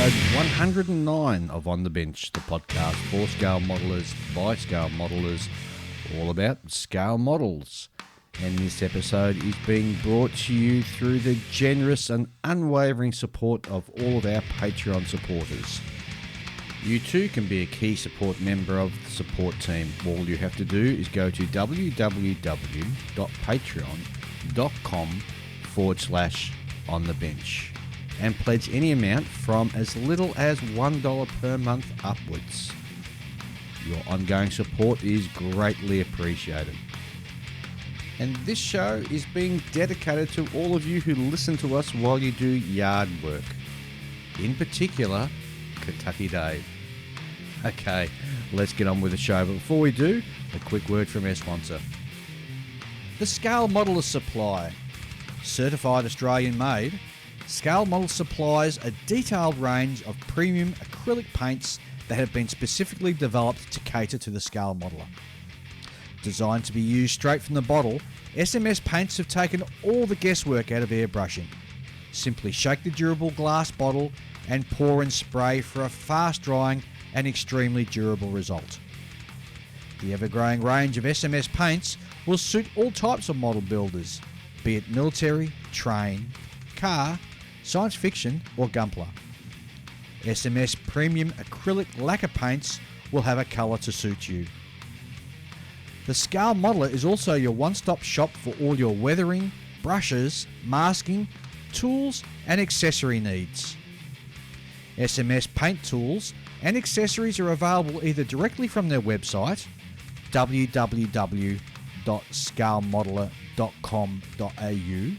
episode 109 of On the Bench, the podcast for scale modelers by scale modelers, all about scale models. And this episode is being brought to you through the generous and unwavering support of all of our Patreon supporters. You too can be a key support member of the support team. All you have to do is go to www.patreon.com/onthebench and pledge any amount from as little as $1 per month upwards. Your ongoing support is greatly appreciated. And this show is being dedicated to all of you who listen to us while you do yard work. In particular, Kentucky Dave. Okay, let's get on with the show. But before we do, a quick word from our sponsor. The Scale Modeler Supply. Certified Australian made, Scale Model supplies a detailed range of premium acrylic paints that have been specifically developed to cater to the scale modeler. Designed to be used straight from the bottle, SMS paints have taken all the guesswork out of airbrushing. Simply shake the durable glass bottle and pour and spray for a fast drying and extremely durable result. The ever-growing range of SMS paints will suit all types of model builders, be it military, train, car, science fiction or gunpla. SMS premium acrylic lacquer paints will have a colour to suit you. The Scale Modeler is also your one-stop shop for all your weathering, brushes, masking, tools and accessory needs. SMS paint tools and accessories are available either directly from their website www.scalemodeler.com.au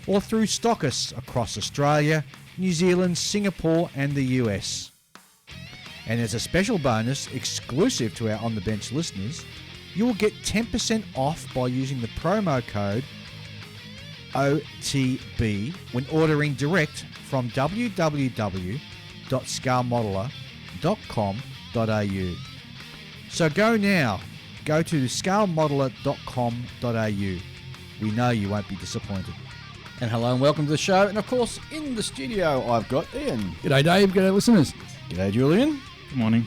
or through stockists across Australia, New Zealand, Singapore and the US. And as a special bonus exclusive to our On The Bench listeners, you will get 10% off by using the promo code OTB when ordering direct from www.scalemodeler.com.au. So go now. Go to scalemodeler.com.au. We know you won't be disappointed. And hello and welcome to the show. And of course, in the studio, I've got Ian. G'day, Dave. G'day, listeners. G'day, Julian. Good morning.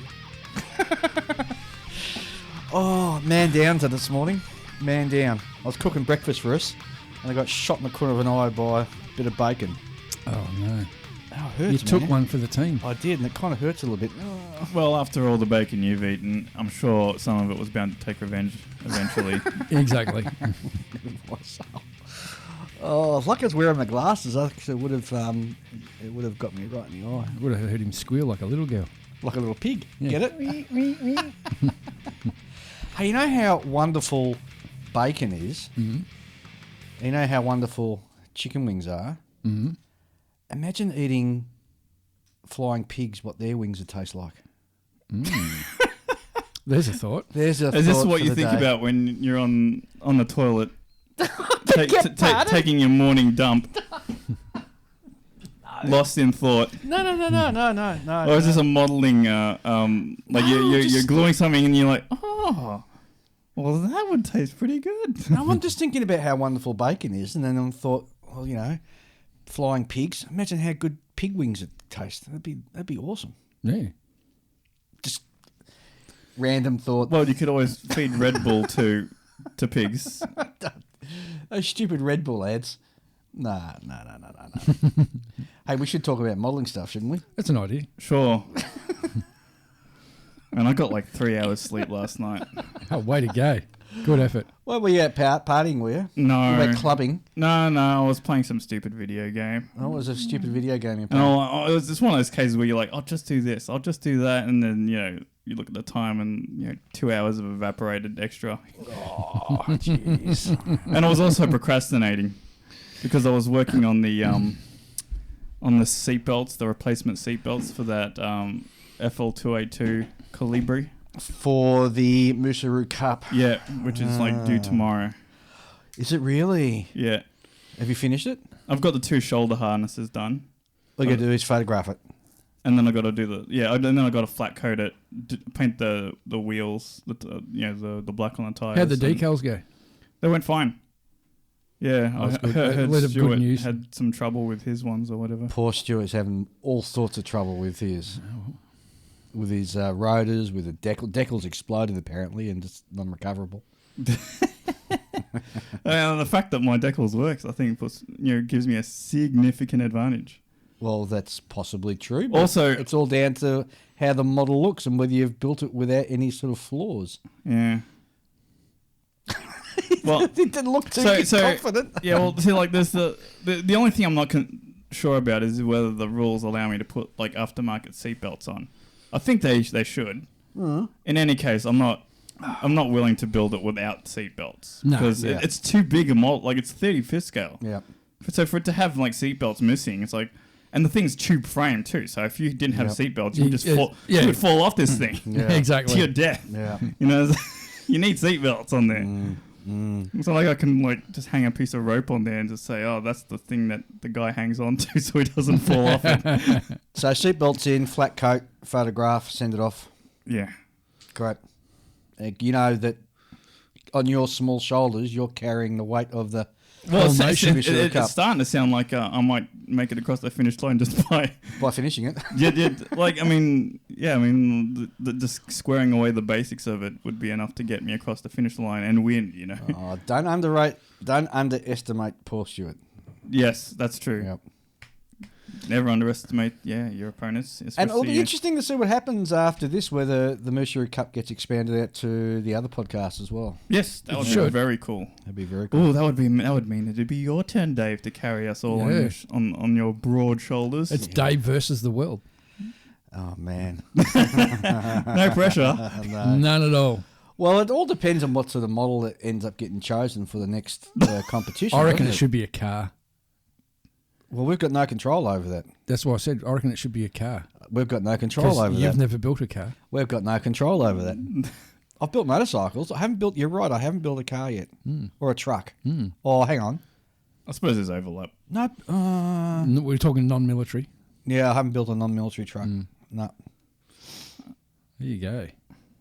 Oh, man down to this morning. Man down. I was cooking breakfast for us, and I got shot in the corner of an eye by a bit of bacon. Oh, no. Oh, it hurts, You took man. one for the team. I did, and it kind of hurts a little bit. Well, after all the bacon you've eaten, I'm sure some of it was bound to take revenge eventually. Exactly. Oh, it's like I was wearing my glasses. It would have got me right in the eye. Would have heard him squeal like a little girl. Like a little pig. Yeah. Get it? Hey, you know how wonderful bacon is? Mm-hmm. You know how wonderful chicken wings are? Mm-hmm. Imagine eating flying pigs, what their wings would taste like. There's a thought. There's a Is this thought what for you the think day. about when you're on the toilet, taking your morning dump, lost in thought? No. Or is this a modelling, like you're gluing something and you're like, oh, well, that would taste pretty good. No, I'm just thinking about how wonderful bacon is, and then I thought, well, you know, flying pigs. Imagine how good pig wings would taste. That'd be awesome. Yeah. Just random thought. Well, you could always feed Red Bull to pigs. Those stupid Red Bull ads. No. Hey, we should talk about modelling stuff, shouldn't we? That's an idea. Sure. And I got like 3 hours sleep last night. Oh, way to go. Good effort. Well, were you out partying, were you? No. You were clubbing? No, I was playing some stupid video game. Oh, it was a stupid video game you And played. it was just one of those cases where you're like, I'll just do this, I'll just do that, and then, you look at the time and, 2 hours of evaporated extra. Oh, jeez. And I was also procrastinating because I was working on the seatbelts, the replacement seatbelts for that FL282 Colibri. For the Musaru Cup. Yeah, which is like due tomorrow. Is it really? Yeah. Have you finished it? I've got the 2 shoulder harnesses done. All you got to do is photograph it. And then I got to do and then I got to flat coat it, paint the wheels, the black on the tires. How'd the decals go? They went fine. Yeah, I That's good. heard Let of good Stuart news. had some trouble with his ones or whatever. Poor Stuart's having all sorts of trouble with his rotors, with the decal. Decal's exploded apparently and just non-recoverable. The fact that my decals works, I think, gives me a significant advantage. Well, that's possibly true. But Also, it's all down to how the model looks and whether you've built it without any sort of flaws. yeah. Well, It didn't look too confident. Yeah, well, see, like, there's the only thing I'm not sure about is whether the rules allow me to put like aftermarket seatbelts on. I think they should. In any case, I'm not willing to build it without seatbelts because it's too big a model. Like, it's 35th scale. Yeah. So for it to have like seatbelts missing, it's like, and the thing's tube frame too. So if you didn't have seatbelts, you would fall off this thing. Exactly. To your death. Yeah. You know, you need seatbelts on there. It's not like I can like just hang a piece of rope on there and just say, oh, that's the thing that the guy hangs on to so he doesn't fall off it. So seatbelts in, flat coat, photograph, send it off. Yeah. Great. You know that on your small shoulders, you're carrying the weight of the Well, Cup. it's starting to sound like I might make it across the finish line just by finishing it. Just squaring away the basics of it would be enough to get me across the finish line and win. You know. Oh, don't underestimate Paul Stewart. Yes, that's true. Yep. Never underestimate, your opponents. And it'll be interesting to see what happens after this, whether the Mercury Cup gets expanded out to the other podcasts as well. Yes, that would be very cool. That'd be very cool. Oh, that would mean it'd be your turn, Dave, to carry us all on your broad shoulders. It's Dave versus the world. Oh, man. No pressure. No. None at all. Well, it all depends on what sort of model that ends up getting chosen for the next competition. I reckon it should be a car. Well, we've got no control over that. That's why I said I reckon it should be a car. We've got no control over that. You've never built a car. We've got no control over that. I've built motorcycles. You're right, I haven't built a car yet. Or a truck. Oh, hang on. I suppose there's overlap. No. We're talking non-military. Yeah, I haven't built a non-military truck. No. There you go.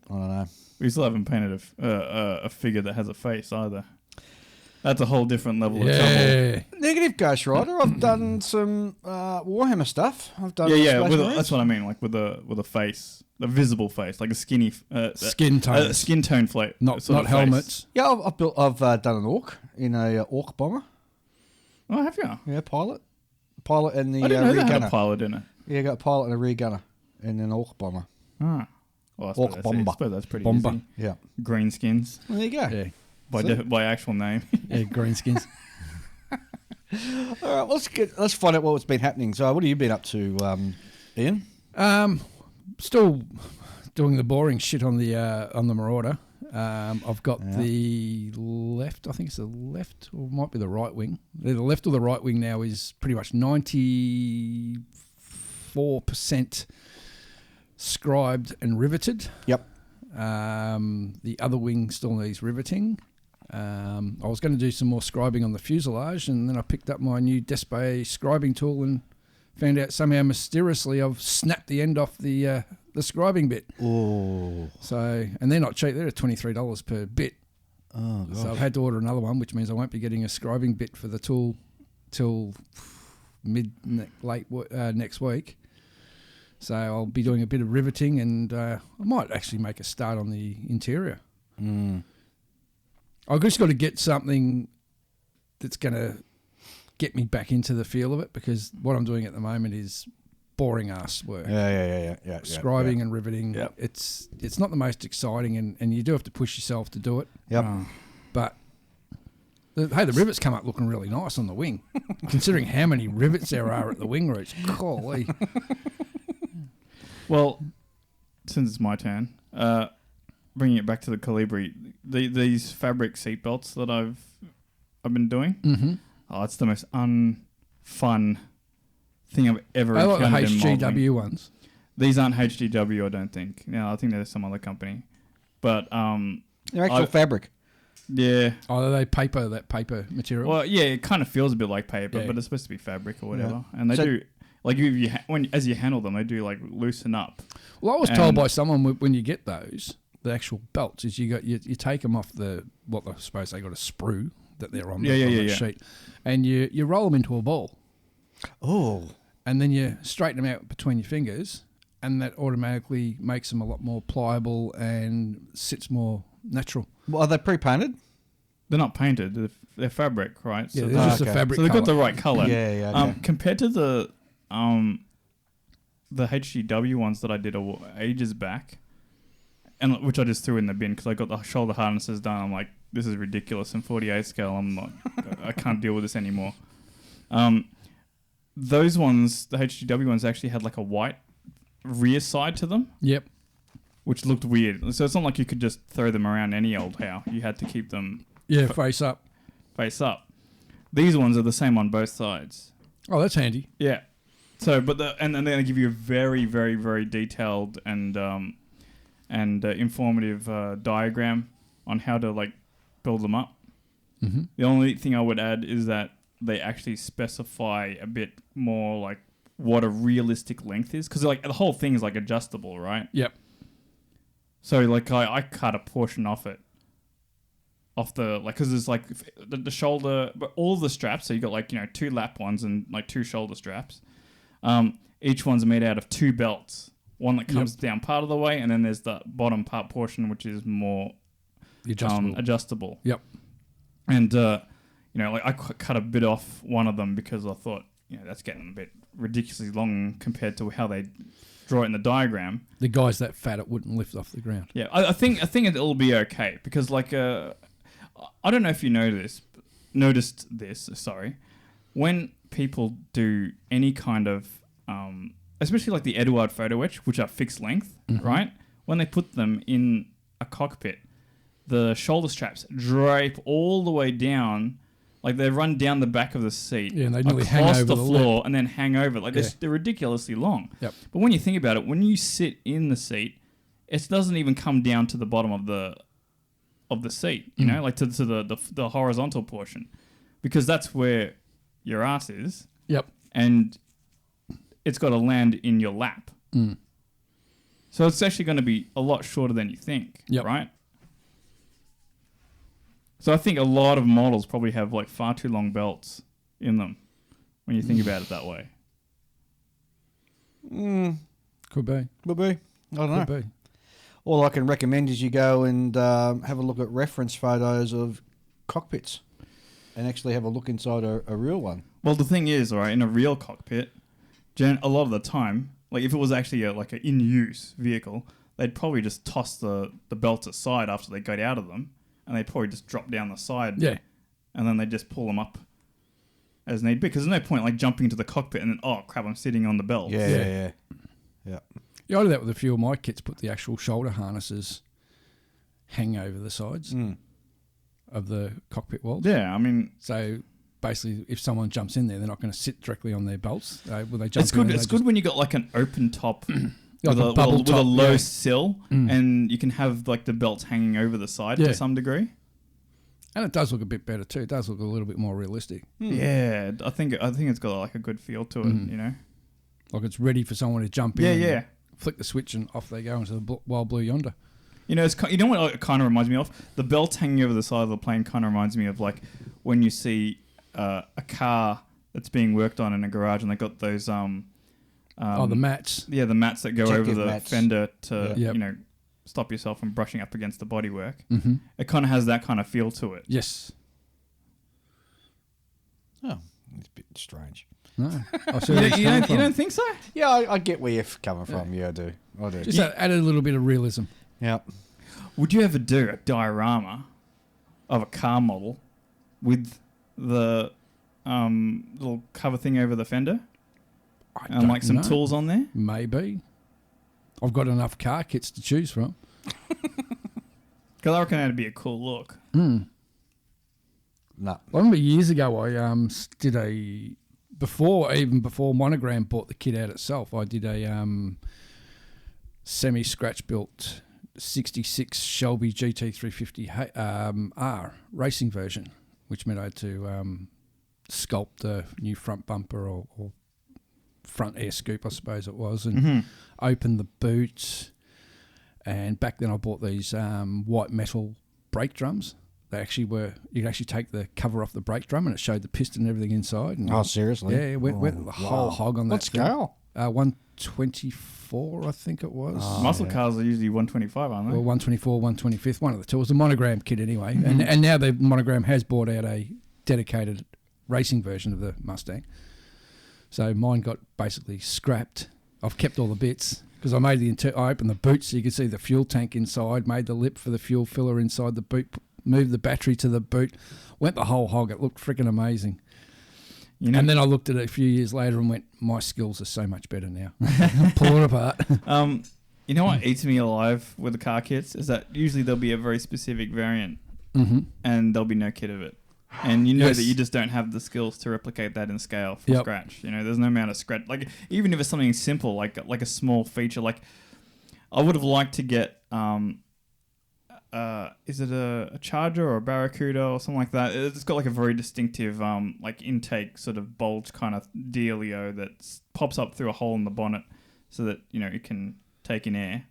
I don't know. We still haven't painted a figure that has a face either. That's a whole different level of trouble. Negative Ghost Rider. I've done some Warhammer stuff. I've done that's what I mean. Like with a face, a visible face, like a skinny skin tone, skin tone flake, not helmets. Yeah, I've done an orc in a orc bomber. Oh, have you? Yeah, pilot and the I didn't know rear they had gunner. a pilot in it. Yeah, got a pilot and a rear gunner and an orc bomber. Ah, well, I orc bomber. I suppose that's pretty Bomber. easy. Yeah, green skins. well, there you go. Yeah, By actual name. yeah, green skins. All right, let's find out what's been happening. So, what have you been up to, Ian? Still doing the boring shit on the Marauder. I've got the left. I think it's the left, or it might be the right wing. The left or the right wing now is pretty much 94% scribed and riveted. Yep. The other wing still needs riveting. I was going to do some more scribing on the fuselage, and then I picked up my new Despe scribing tool and found out somehow mysteriously I've snapped the end off the scribing bit. Oh. So, and they're not cheap. They're at $23 per bit. Oh, gosh. So I've had to order another one, which means I won't be getting a scribing bit for the tool till late next week. So I'll be doing a bit of riveting, and I might actually make a start on the interior. I've just got to get something that's going to get me back into the feel of it, because what I'm doing at the moment is boring ass work. Yeah. Scribing and riveting. Yep. It's not the most exciting, and you do have to push yourself to do it. Yep. But the rivets come up looking really nice on the wing, considering how many rivets there are at the wing roots. Golly. Well, since it's my turn, bringing it back to the Colibri, these fabric seatbelts that I've been doing. Mm-hmm. Oh, it's the most unfun thing I've ever I like the encountered in HGW modeling. ones. These aren't HGW, I don't think. No, I think they're some other company. But they're actual fabric. Yeah. Oh, are they paper? That paper material? Well, yeah, it kind of feels a bit like paper, Yeah. but it's supposed to be fabric or whatever. Yeah. And they do, like, as you handle them, they do like loosen up. Well, I was told by someone when you get those, the actual belts, is you take them off I suppose they got a sprue that they're on, Yeah, the, yeah, on yeah, the yeah. sheet. And you roll them into a ball. Oh. And then you straighten them out between your fingers, and that automatically makes them a lot more pliable and sits more natural. Well, are they pre-painted? They're not painted. They're fabric, right? Yeah, So, they're just okay. a fabric so they've got the colour. right color. Yeah, okay. Compared to the HGW ones that I did ages back, and which I just threw in the bin because I got the shoulder harnesses done. I'm like, this is ridiculous. In 48 scale, I'm like, I can't deal with this anymore. Those ones, the HGW ones, actually had like a white rear side to them. Yep. Which looked weird. So it's not like you could just throw them around any old how. You had to keep them Yeah, face up. face up. These ones are the same on both sides. Oh, that's handy. Yeah. So, and then they give you a very, very, very detailed and informative diagram on how to like build them up. Mm-hmm. The only thing I would add is that they actually specify a bit more like what a realistic length is, because like the whole thing is like adjustable, right? Yep. So like I cut a portion off the like, because there's like the shoulder, but all the straps. So you got like, you know, 2 lap ones and like 2 shoulder straps. Each one's made out of 2 belts. One that comes down part of the way, and then there's the bottom part portion which is more adjustable. Yep. And you know, like I cut a bit off one of them because I thought, you know, that's getting a bit ridiculously long compared to how they draw it in the diagram. The guy's that fat it wouldn't lift off the ground. Yeah, I think it'll be okay because like I don't know if you noticed this. Sorry, when people do any kind of especially like the Eduard photo etch, which are fixed length, right? When they put them in a cockpit, the shoulder straps drape all the way down. Like they run down the back of the seat, Yeah, and they nearly hang across over the the floor, and then hang over. Like they're ridiculously long. Yep. But when you think about it, when you sit in the seat, it doesn't even come down to the bottom of the seat. You know, like to the horizontal portion, because that's where your ass is. Yep. And it's got to land in your lap. Mm. So it's actually going to be a lot shorter than you think. Yep. Right. So I think a lot of models probably have like far too long belts in them when you think about it that way. Could be. Will be. I don't know. Could be. All I can recommend is you go and have a look at reference photos of cockpits and actually have a look inside a real one. Well, the thing is, all right, in a real cockpit, a lot of the time, like if it was actually like an in-use vehicle, they'd probably just toss the belts aside after they got out of them. And they probably just drop down the side. Yeah. And then they just pull them up as need be. Because there's no point like jumping into the cockpit and then, oh, crap, I'm sitting on the belt. Yeah. Yeah, I do that with a few of my kits, put the actual shoulder harnesses hang over the sides of the cockpit walls. Yeah, I mean... So basically, if someone jumps in there, they're not going to sit directly on their belts. Will they jump It's good. It's good when you got like an open top... Like with, a bubble with a top, low yeah. sill, and you can have like the belts hanging over the side to some degree. And it does look a bit better too. It does look a little bit more realistic. Yeah, I think it's got like a good feel to it. You know, Like it's ready for someone to jump in. Yeah, and flick the switch and off they go into the wild blue yonder. You know, you know what it kind of reminds me of? The belts hanging over the side of the plane kind of reminds me of like when you see a car that's being worked on in a garage and they got those the mats. Yeah, the mats that go over Protective the mats. fender to Yep. you know, stop yourself from brushing up against the bodywork. Mm-hmm. It kind of has that kind of feel to it. Yes. Oh, it's a bit strange. No. I see You where it's coming from. don't think so? Yeah, I get where you're coming from. Yeah, I do. Just add a little bit of realism. Yeah. Would you ever do a diorama of a car model with the little cover thing over the fender and like some tools on there? Maybe. I've got enough car kits to choose from. Because I reckon that'd be a cool look. Mm. No. I remember years ago I did before Monogram bought the kit out itself, I did a semi-scratch built 66 Shelby GT350 R racing version, which meant I had to sculpt a new front bumper or front air scoop, I suppose it was, and open the boot. And back then I bought these white metal brake drums they actually were. You could actually take the cover off the brake drum, and it showed the piston and everything inside. And Oh, seriously? Yeah, it went the whole hog on that. What scale? 124, I think it was. Muscle cars are usually 125, aren't they? Well, 124, 125th, one of the two. It was a monogram kit anyway. And now the monogram has brought out a dedicated racing version of the Mustang. So mine got basically scrapped. I've kept all the bits because I made I opened the boot so you could see the fuel tank inside, made the lip for the fuel filler inside the boot, moved the battery to the boot, went the whole hog. It looked freaking amazing. You know, and then I looked at it a few years later and went, my skills are so much better now. Pull it apart. You know what eats me alive with the car kits is that usually there'll be a very specific variant and there'll be no kit of it. And you know that you just don't have the skills to replicate that in scale from scratch. You know, there's no amount of scratch. Like, even if it's something simple, like a small feature, like I would have liked to get, is it a Charger or a Barracuda or something like that? It's got like a very distinctive, like intake sort of bulge kind of dealio that pops up through a hole in the bonnet so that, you know, it can take in air.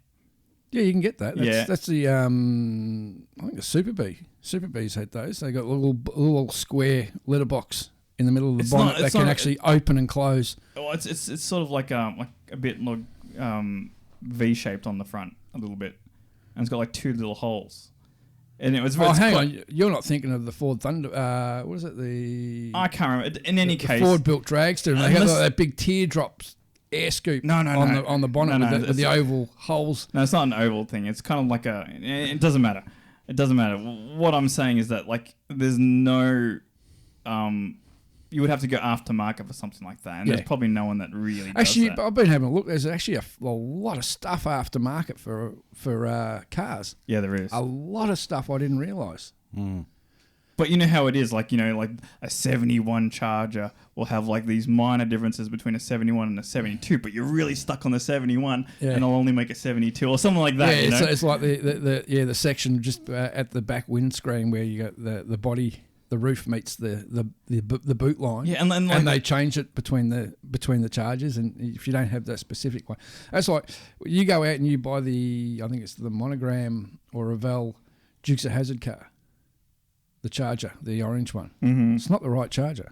Yeah, you can get that. Yeah. That's the, I think the Super B. Super B's had those. They got a little square letterbox in the middle of the bonnet that can actually open and close. Oh, it's sort of like a bit like V-shaped on the front a little bit, and it's got like two little holes. And it was. Hang on, you're not thinking of the Ford Thunder. What is it? I can't remember. In any case, Ford built dragster, and they had that big teardrops air scoop. On the bonnet with the oval holes. No, it's not an oval thing. It's kind of like it doesn't matter. It doesn't matter. What I'm saying is that, like, there's no... you would have to go aftermarket for something like that. And there's probably no one that really does that. I've been having a look. There's actually a lot of stuff aftermarket for cars. Yeah, there is. A lot of stuff I didn't realise. Mm. But you know how it is, like, you know, like a 71 Charger will have like these minor differences between a 71 and a 72, but you're really stuck on the 71 and they'll only make a 72 or something like that. Yeah, it's like the section just at the back windscreen where you got the body, the roof meets the boot line. Yeah, and they change it between the Chargers, and if you don't have that specific one, that's like you go out and you buy I think it's the Monogram or Revell Dukes of Hazzard car. The Charger, the orange one. Mm-hmm. It's not the right Charger.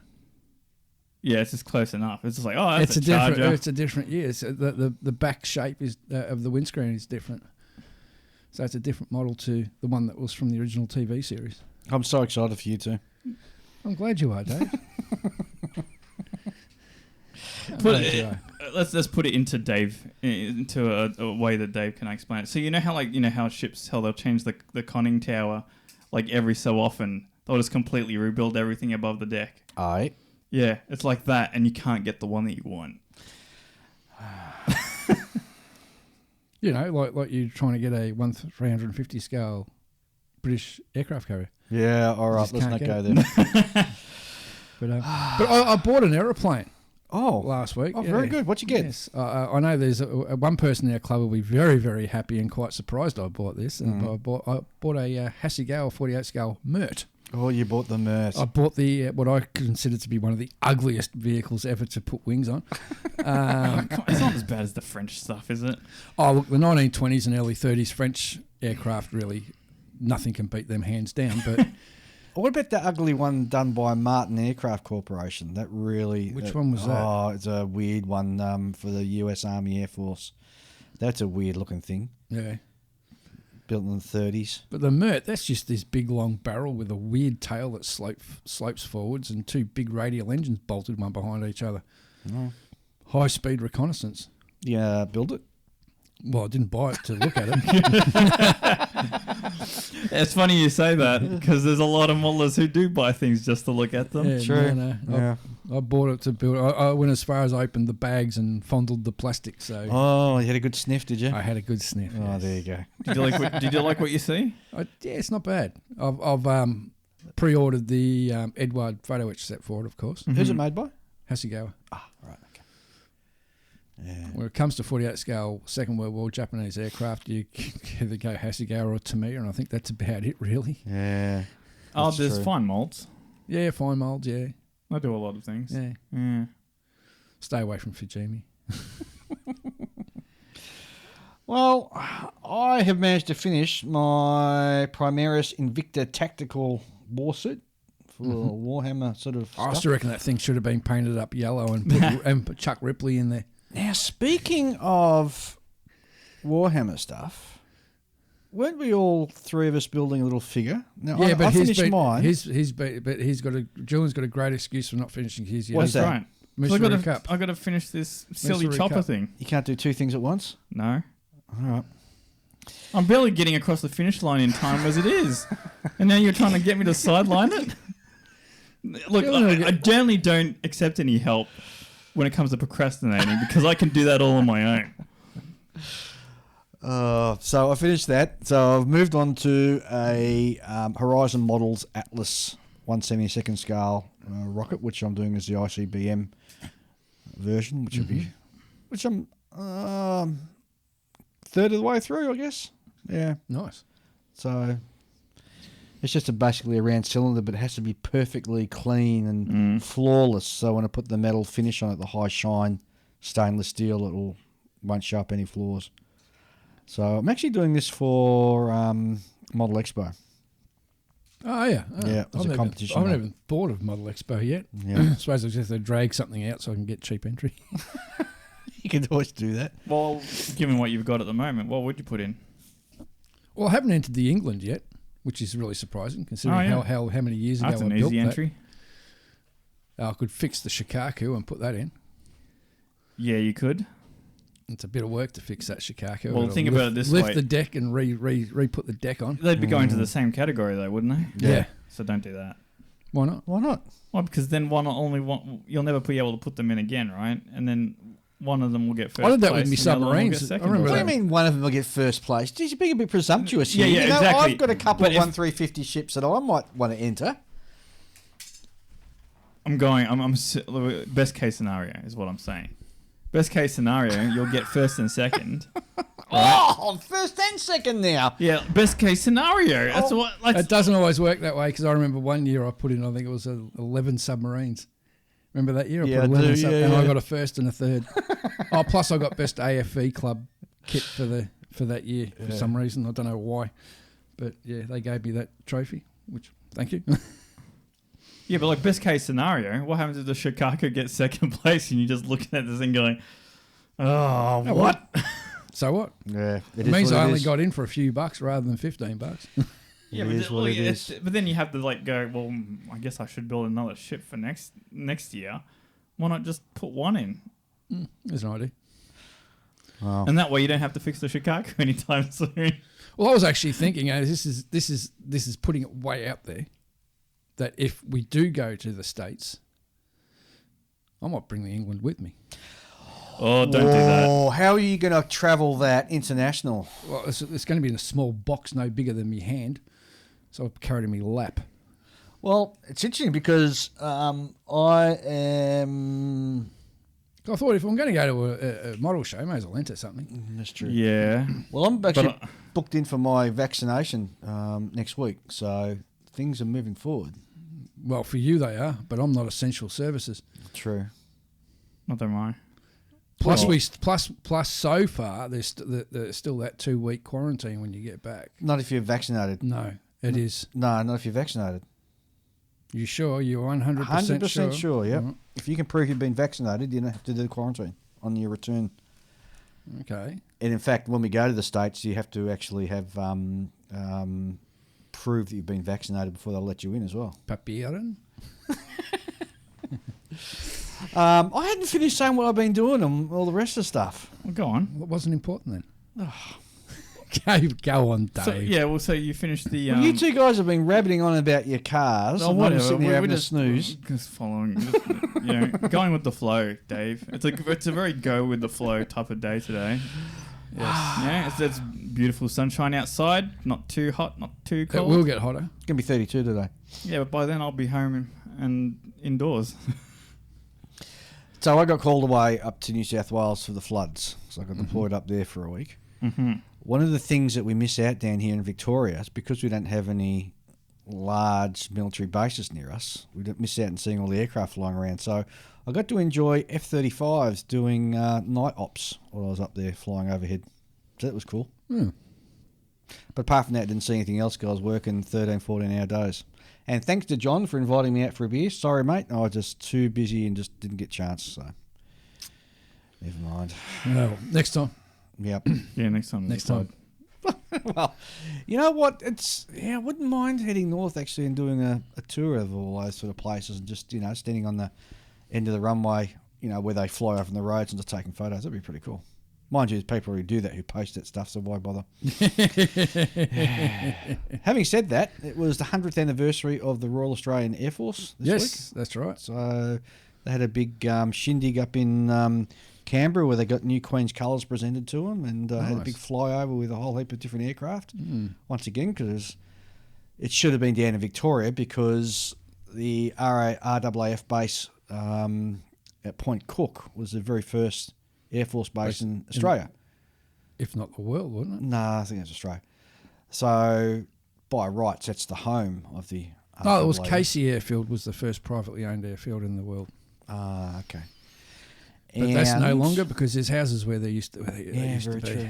Yeah, it's just close enough. It's just like, oh, that's a Charger. It's a different, yes. The back shape is of the windscreen is different. So it's a different model to the one that was from the original TV series. I'm so excited for you too. I'm glad you are, Dave. Let's put it into a way that Dave can explain it. So you know how ships, how they'll change the conning tower like every so often. They'll just completely rebuild everything above the deck. Aye. Yeah, it's like that, and you can't get the one that you want. You know, like you're trying to get a 350 scale British aircraft carrier. Yeah, all right, let's not go there. But I bought an aeroplane. Oh, last week. Oh, very good. What'd you get? Yes. I know there's one person in our club will be very, very happy and quite surprised I bought this. And I bought a Hasegawa 48 scale Mert. Oh, you bought the Mert. I bought the what I consider to be one of the ugliest vehicles ever to put wings on. It's not as bad as the French stuff, is it? Oh, look, the 1920s and early 30s French aircraft, really, nothing can beat them hands down. But what about the ugly one done by Martin Aircraft Corporation? That really... Which one was that? Oh, it's a weird one for the US Army Air Force. That's a weird looking thing. Yeah. Built in the 30s. But the Mert, that's just this big long barrel with a weird tail that slopes forwards and two big radial engines bolted one behind each other. Oh. High speed reconnaissance. Yeah, build it? Well, I didn't buy it to look at it. It's funny you say that because there's a lot of modelers who do buy things just to look at them. Yeah, true. No. I bought it to build. I went as far as I opened the bags and fondled the plastic. So. Oh, you had a good sniff, did you? I had a good sniff. Oh, yes. there you go. Did you like what you see? Yeah, it's not bad. I've pre-ordered the Edward photo etch set for it, of course. Mm-hmm. Who's it made by? Hasegawa. Ah, right. Okay. Yeah. When it comes to 48 scale Second World War Japanese aircraft, you either go Hasegawa or Tamiya, and I think that's about it, really. Yeah. There's true. fine molds. Yeah, fine molds, yeah. I do a lot of things. Yeah. Stay away from Fujimi. Well, I have managed to finish my Primaris Invicta tactical war suit for Warhammer sort of I stuff. still reckon that thing should have been painted up yellow and put Chuck Ripley in there. Now, speaking of Warhammer stuff, weren't we all three of us building a little figure? Now, Yeah, but I finished mine. mine. But Julian's got a great excuse for not finishing his yet. What's That's that? right. Missouri I Cup. got to finish this silly Missouri chopper Cup. thing. You can't do two things at once? No. All right. I'm barely getting across the finish line in time as it is. And now you're trying to get me to sideline it? Look, I generally don't accept any help when it comes to procrastinating because I can do that all on my own. So I finished that. So I've moved on to a Horizon Models Atlas 1/72 scale rocket, which I'm doing as the ICBM version, which will be, which I'm third of the way through, I guess. Yeah. Nice. So it's just basically a round cylinder, but it has to be perfectly clean and flawless. So when I put the metal finish on it, the high shine stainless steel, won't show up any flaws. So I'm actually doing this for Model Expo. Oh, yeah. Yeah, it's a competition. I haven't even thought of Model Expo yet. Yeah. I suppose I just have to drag something out so I can get cheap entry. You can always do that. Well, given what you've got at the moment, what would you put in? Well, I haven't entered the England yet, which is really surprising considering how many years ago That's I an built easy that. entry. I could fix the Shikaku and put that in. Yeah, you could. It's a bit of work to fix that Shikaku. Well, think about it this lift way. the deck and re-put the deck on. They'd be going to the same category though, wouldn't they? Yeah. So don't do that. Why not? Why not? Well, because then you'll never be able to put them in again, right? And then one of them will get first I did that place with me and the other one will submarines. get second I remember What place. do you mean one of them will get first place? Geez, you're being a bit presumptuous here. Yeah, You know, exactly. I've got a couple But of 1-350 ships that I might want to enter. Best case scenario is what I'm saying. Best case scenario, you'll get first and second. Oh, first and second now. Yeah, best case scenario. That's what. It doesn't always work that way because I remember one year I put in, I think it was 11 submarines. Remember that year? Yeah, I put 11 I do, and yeah. I got a first and a third. Plus I got best AFV club kit for that year for some reason. I don't know why. But yeah, they gave me that trophy, which thank you. Yeah, but like best case scenario, what happens if the Shikaku gets second place and you're just looking at this thing going, oh, what? So what? Yeah, It means I only got in for a few bucks rather than $15. Yeah, It but, is what it is. but then you have to like go, well, I guess I should build another ship for next year. Why not just put one in? There's an idea. Wow. And that way you don't have to fix the Shikaku anytime soon. Well, I was actually thinking, this is putting it way out there, that if we do go to the States, I might bring the England with me. Oh, don't do that. Oh, how are you going to travel that international? Well, it's going to be in a small box, no bigger than my hand, so I'll carry it in my lap. Well, it's interesting because I am... I thought if I'm going to go to a model show, I may as well enter something. That's true. Yeah. Well, I'm actually booked in for my vaccination next week, so things are moving forward. Well, for you they are, but I'm not essential services. True. Not that I. Plus, plus so far, there's still that 2-week quarantine when you get back. Not if you're vaccinated. No, it is. No, not if you're vaccinated. You sure? You're 100% 100% sure, yeah. Right. If you can prove you've been vaccinated, you don't have to do the quarantine on your return. Okay. And in fact, when we go to the States, you have to actually have prove that you've been vaccinated before they'll let you in as well. Papieren? I hadn't finished saying what I've been doing and all the rest of the stuff. Well, go on. What wasn't important then? Go on, Dave. So you finished the... Well, you two guys have been rabbiting on about your cars. Oh, and I'm whatever. sitting there having a just snooze. Just following, going with the flow, Dave. It's a very go with the flow type of day today. Yes. Yeah, it's beautiful sunshine outside. Not too hot, not too It cold. will get hotter. It's going to be 32 today. Yeah, but by then I'll be home and indoors. So I got called away up to New South Wales for the floods. So I got deployed up there for a week. Mm-hmm. One of the things that we miss out down here in Victoria is because we don't have any large military bases near us, we don't miss out on seeing all the aircraft flying around. So I got to enjoy F-35s doing night ops while I was up there flying overhead. So that was cool. Hmm. But apart from that, I didn't see anything else. 'Cause I was working 13, 14-hour days. And thanks to John for inviting me out for a beer. Sorry, mate. I was just too busy and just didn't get a chance. So never mind. Well, next time. Yep. Yeah, next time. Next time. Well, you know what? I wouldn't mind heading north actually and doing a tour of all those sort of places and just, standing on the end of the runway, where they fly over the roads and just taking photos. That'd be pretty cool. Mind you, there's people who do that who post that stuff, so why bother? Having said that, it was the 100th anniversary of the Royal Australian Air Force this week. Yes, that's right. So they had a big shindig up in Canberra where they got new Queen's colours presented to them and had a Nice. big flyover with a whole heap of different aircraft. Once again, because it should have been down in Victoria because the RAAF base at Point Cook was the very first Air Force base in Australia. If not the world, wouldn't it? No, I think it's Australia. So by rights, that's the home of the No, it was RAAF. Casey Airfield was the first privately owned airfield in the world. Ah, okay. But that's no longer because there's houses where they used to, Yeah, very be. true.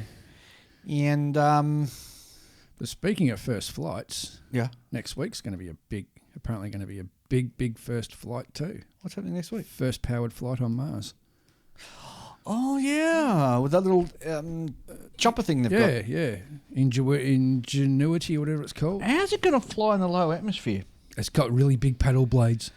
And But speaking of first flights, yeah, next week's going to be apparently going to be a big first flight too. what's happening next week? First powered flight on Mars. Oh yeah, with that little chopper thing they've got. Yeah. Ingenuity or whatever it's called. How's it going to fly in the low atmosphere? It's got really big paddle blades.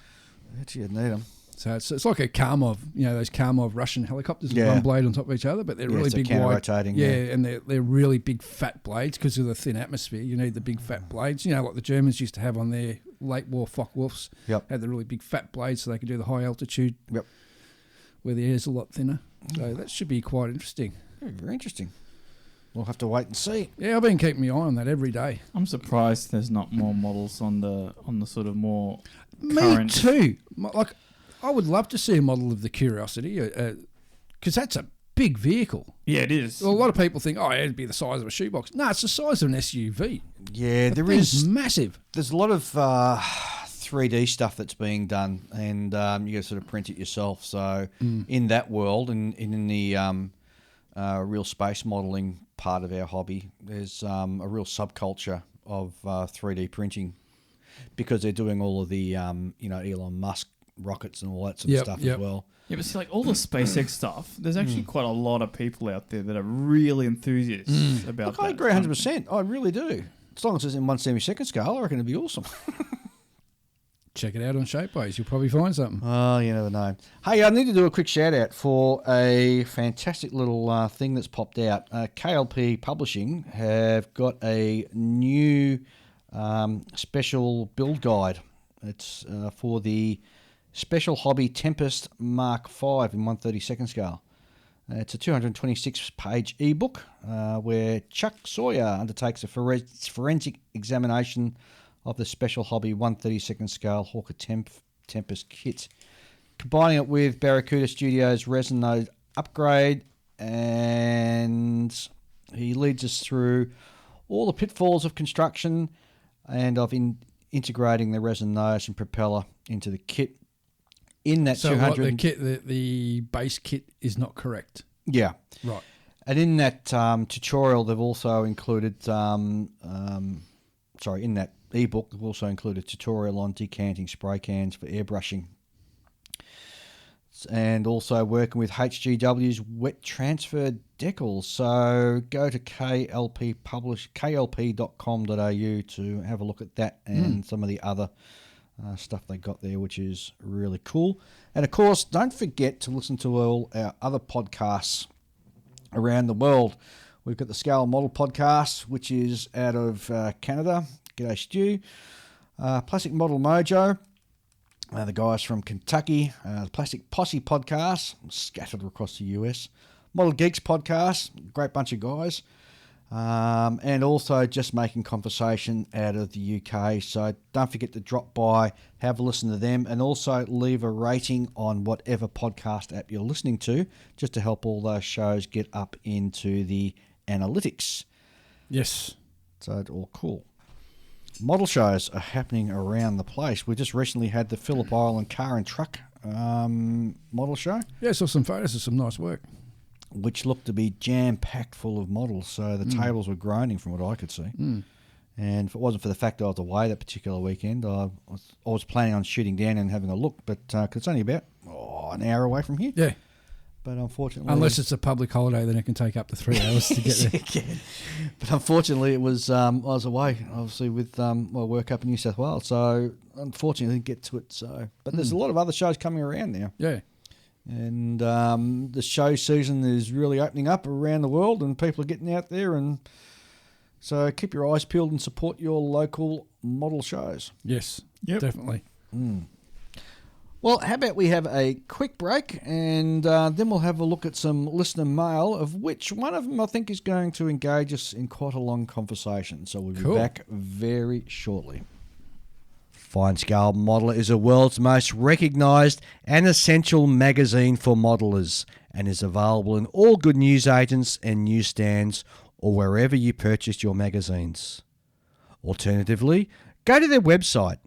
Actually, you'd need them. So it's like a Karmov, those Karmov Russian helicopters with Yeah. one blade on top of each other, but they're really so big, wide. counter-rotating, yeah. And they're really big, fat blades because of the thin atmosphere. You need the big, fat blades. Like the Germans used to have on their late war Focke-Wulfs. Yep. Had the really big, fat blades so they could do the high altitude. Yep. Where the air's a lot thinner. So that should be quite interesting. Very, very interesting. We'll have to wait and see. Yeah, I've been keeping my eye on that every day. I'm surprised there's not more models on the sort of more Me current. too. Like, I would love to see a model of the Curiosity because that's a big vehicle. Yeah, it is. Well, a lot of people think, it'd be the size of a shoebox. No, it's the size of an SUV. Yeah, there Thing's is. massive. There's a lot of 3D stuff that's being done, and you got to sort of print it yourself. So in that world, and in the real space modelling part of our hobby, there's a real subculture of 3D printing because they're doing all of the Elon Musk rockets and all that sort of stuff as well. Yeah, but see, like all the SpaceX stuff, there's actually quite a lot of people out there that are really enthusiasts about Look, that. I agree 100%. I really do. As long as it's in 1/72 scale, I reckon it'd be awesome. Check it out on Shapeways. You'll probably find something. Oh, you never know. Hey, I need to do a quick shout out for a fantastic little thing that's popped out. KLP Publishing have got a new special build guide. It's for the Special Hobby Tempest Mark V in 1/32 scale. It's a 226-page ebook where Chuck Sawyer undertakes a forensic examination of the Special Hobby 1/32 scale Hawker Tempest kit, combining it with Barracuda Studios' resin node upgrade, and he leads us through all the pitfalls of construction and of integrating the resin nose and propeller into the kit. In that So 200, what, the kit, the base kit is not correct. yeah, Right. and in that tutorial, they've also included, in that ebook, they've also included a tutorial on decanting spray cans for airbrushing, and also working with HGW's wet transfer decals. So go to klp.com.au to have a look at that and some of the other stuff they got there, which is really cool. And of course, don't forget to listen to all our other podcasts around the world. We've got the Scale Model Podcast, which is out of Canada. G'day, Stu. Plastic Model Mojo, the guys from Kentucky. The Plastic Posse Podcast, scattered across the US. Model Geeks Podcast, great bunch of guys. And also Just Making Conversation out of the UK. So don't forget to drop by, have a listen to them, and also leave a rating on whatever podcast app you're listening to, just to help all those shows get up into the analytics. Yes. So it's all cool. Model shows are happening around the place. We just recently had the Phillip Island Car and Truck model show. Yeah, I saw some photos of some nice work. which looked to be jam-packed full of models. So the tables were groaning from what I could see. And if it wasn't for the fact that I was away that particular weekend, I was planning on shooting down and having a look, but 'cause it's only about an hour away from here. Yeah. But unfortunately... Unless it's a public holiday, then it can take up to 3 hours to get there. Yeah. But unfortunately, it was I was away, obviously, with my work up in New South Wales. So unfortunately, I didn't get to it. So, but there's a lot of other shows coming around now. Yeah. And the show season is really opening up around the world, and people are getting out there. And so keep your eyes peeled and support your local model shows. Yes. Yep. Definitely. Well, how about we have a quick break, and then we'll have a look at some listener mail, of which one of them I think is going to engage us in quite a long conversation. So we'll be back very shortly. Fine Scale Modeller is the world's most recognised and essential magazine for modelers, and is available in all good newsagents and newsstands, or wherever you purchase your magazines. Alternatively, go to their website,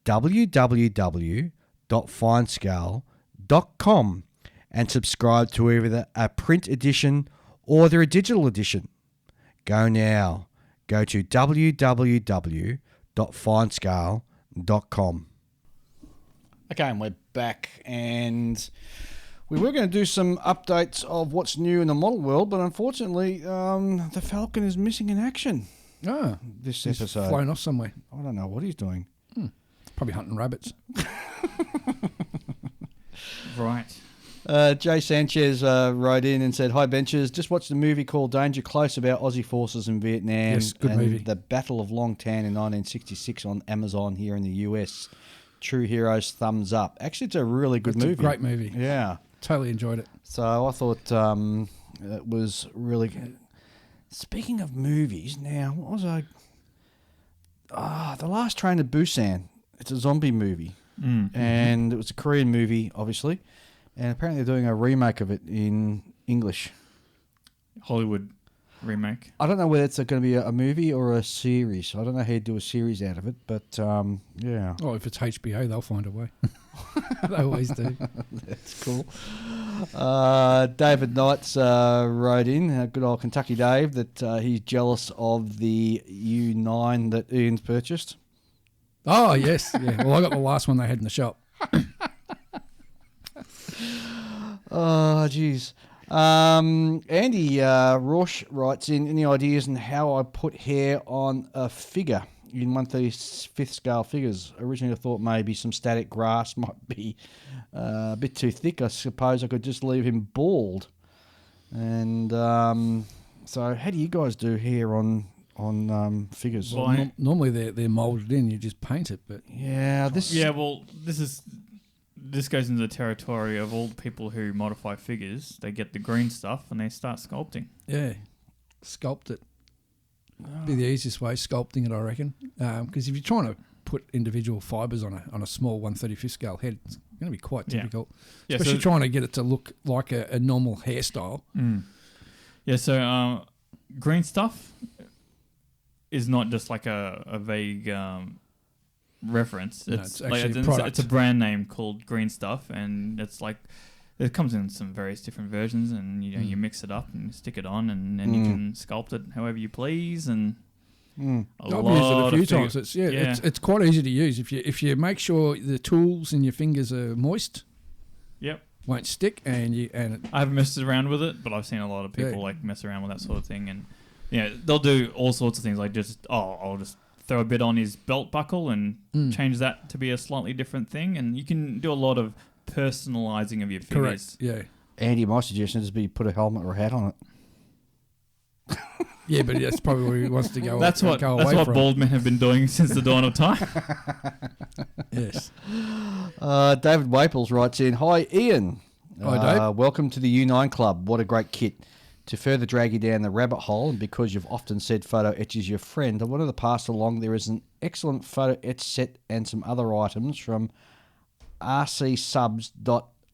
www.finescale.com, and subscribe to either a print edition or their digital edition. Go now. Go to www.finescale.com. Okay, and we're back, and we were going to do some updates of what's new in the model world, but unfortunately, the Falcon is missing in action this He's episode. flown off somewhere. I don't know what he's doing. Probably hunting rabbits. Right. Jay Sanchez wrote in and said, "Hi Benchers, just watched a movie called Danger Close about Aussie forces in Vietnam. Yes, good and movie. The Battle of Long Tan in 1966 on Amazon here in the US. True heroes, thumbs up." Actually, it's a really good It's movie. a great movie. Yeah. Totally enjoyed it. So I thought it was really good. Speaking of movies, now, what was I... The Last Train to Busan. It's a zombie movie. And it was a Korean movie, obviously. And apparently they're doing a remake of it in English. Hollywood remake. I don't know whether it's going to be a movie or a series. I don't know how you do a series out of it, but yeah. Oh, if it's HBO, they'll find a way. They always do. That's cool. David Knights wrote in, good old Kentucky Dave, that he's jealous of the U9 that Ian's purchased. Oh, yes. Yeah. Well, I got the last one they had in the shop. Oh, jeez. Andy Rorsch writes in, any ideas on how I put hair on a figure in 1/35th scale figures? Originally I thought maybe some static grass might be a bit too thick. I suppose I could just leave him bald. And so how do you guys do hair on figures? Well, Normally they're moulded in. You just paint it. But Yeah, this this goes into the territory of all the people who modify figures. They get the green stuff and they start sculpting. yeah, sculpt it. Be the easiest way, sculpting it, I reckon. Because if you're trying to put individual fibres on a small 1/35th scale head, it's going to be quite difficult. Yeah, Especially so- trying to get it to look like a normal hairstyle. Yeah, so green stuff is not just like a vague reference. No, It's it's actually like a product. it's a brand name called Green Stuff, and it's like it comes in some various different versions, and you mix it up and you stick it on, and then you can sculpt it however you please, and a I've lot used it a few of times. It's quite easy to use if you make sure the tools in your fingers are moist. Yep. Won't stick, and I haven't messed around with it, but I've seen a lot of people like mess around with that sort of thing, and they'll do all sorts of things like I'll just throw a bit on his belt buckle and change that to be a slightly different thing, and you can do a lot of personalizing of your figures. correct. Yeah, Andy, my suggestion is be put a helmet or a hat on it. yeah, but that's probably where he wants to go. That's what away from. bald men have been doing since the dawn of time. Yes. David Waples writes in, "Hi Ian. Hi, Dave. Welcome to the U9 Club. What a great kit. To further drag you down the rabbit hole, and because you've often said photo etch is your friend, I wanted to pass along there is an excellent photo etch set and some other items from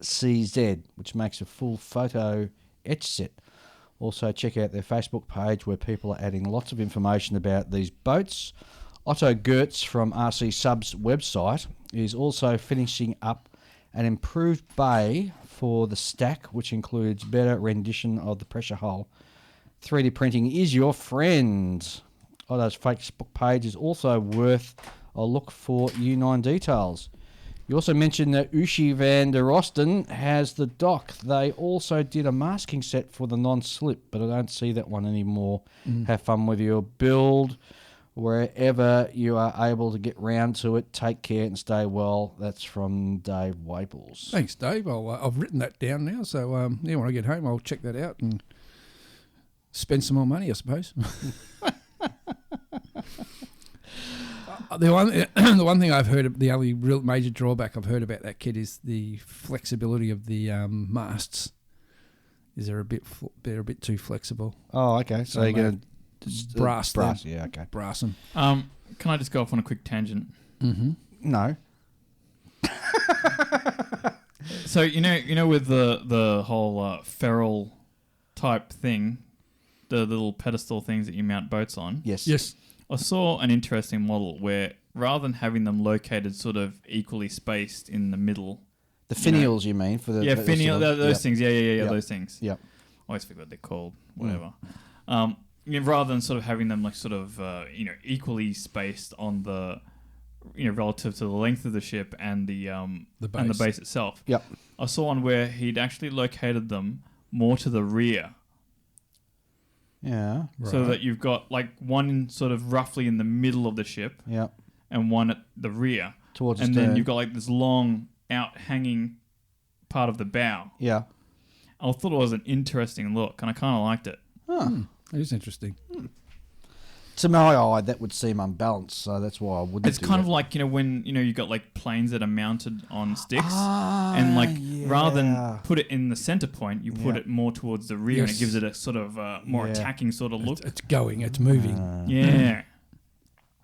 rcsubs.cz, which makes a full photo etch set. Also, check out their Facebook page where people are adding lots of information about these boats. Otto Gertz from RC Subs website is also finishing up An improved bay for the stack, which includes better rendition of the pressure hull. 3D printing is your friend. Otto's Facebook page is also worth a look for U9 details. You also mentioned that Ushi van der Osten has the dock. They also did a masking set for the non-slip, but I don't see that one anymore. Have fun with your build wherever you are able to get round to it. Take care and stay well. That's from Dave Waples. Thanks, Dave. I've written that down now, so when I get home, I'll check that out and spend some more money, I suppose. The one thing I've heard, the only real major drawback I've heard about that kit is the flexibility of the masts. Is they're a bit too flexible. Oh, okay. So you're going to brass them. Yeah, okay. Brass them. Can I just go off on a quick tangent? Mm-hmm. No. So you know with the whole feral type thing, the little pedestal things that you mount boats on. Yes. I saw an interesting model where rather than having them located sort of equally spaced in the middle. The finials, you mean? For the finial, those things. Yeah, those things. Yep. I always forget what they're called. Whatever. Rather than sort of having them like sort of equally spaced on the relative to the length of the ship and the base itself. Yep. I saw one where he'd actually located them more to the rear. Yeah. So Right. that you've got like one sort of roughly in the middle of the ship. Yep. And one at the rear. Towards the and stern. then you've got like this long out hanging part of the bow. Yeah. I thought it was an interesting look and I kind of liked it. It is interesting. To my eye, that would seem unbalanced, so that's why I wouldn't. It's do kind that. of like, when, you've got like planes that are mounted on sticks Ah, and rather yeah. than put it in the center point, you put Yeah. it more towards the rear and Yes. it gives it a sort of more Yeah. attacking sort of look. It's going. It's moving. Yeah.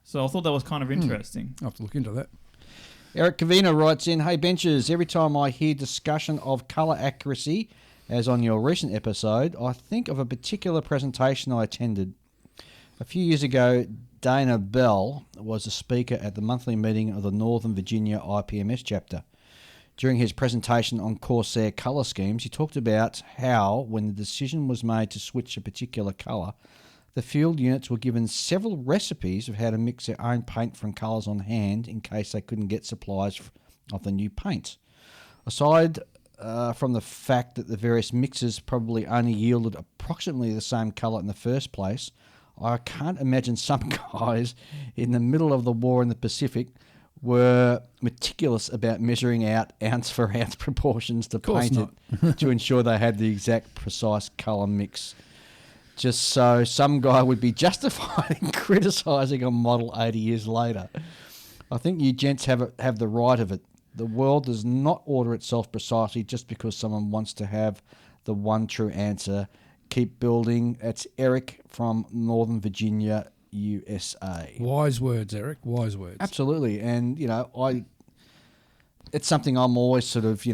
So I thought that was kind of interesting. I'll have to look into that. Eric Cavina writes in, "Hey benchers, every time I hear discussion of colour accuracy, as on your recent episode, I think of a particular presentation I attended. A few years ago, Dana Bell was a speaker at the monthly meeting of the Northern Virginia IPMS chapter. During his presentation on Corsair colour schemes, he talked about how, when the decision was made to switch a particular colour, the field units were given several recipes of how to mix their own paint from colours on hand in case they couldn't get supplies of the new paint. Aside from the fact that the various mixes probably only yielded approximately the same colour in the first place, I can't imagine some guys in the middle of the war in the Pacific were meticulous about measuring out ounce for ounce proportions to course paint it to ensure they had the exact precise colour mix. Just so some guy would be justified in criticising a model 80 years later. I think you gents have the right of it. The world does not order itself precisely just because someone wants to have the one true answer. Keep building." That's Eric from Northern Virginia, USA. Wise words, Eric. Wise words. Absolutely. And, it's something I'm always sort of,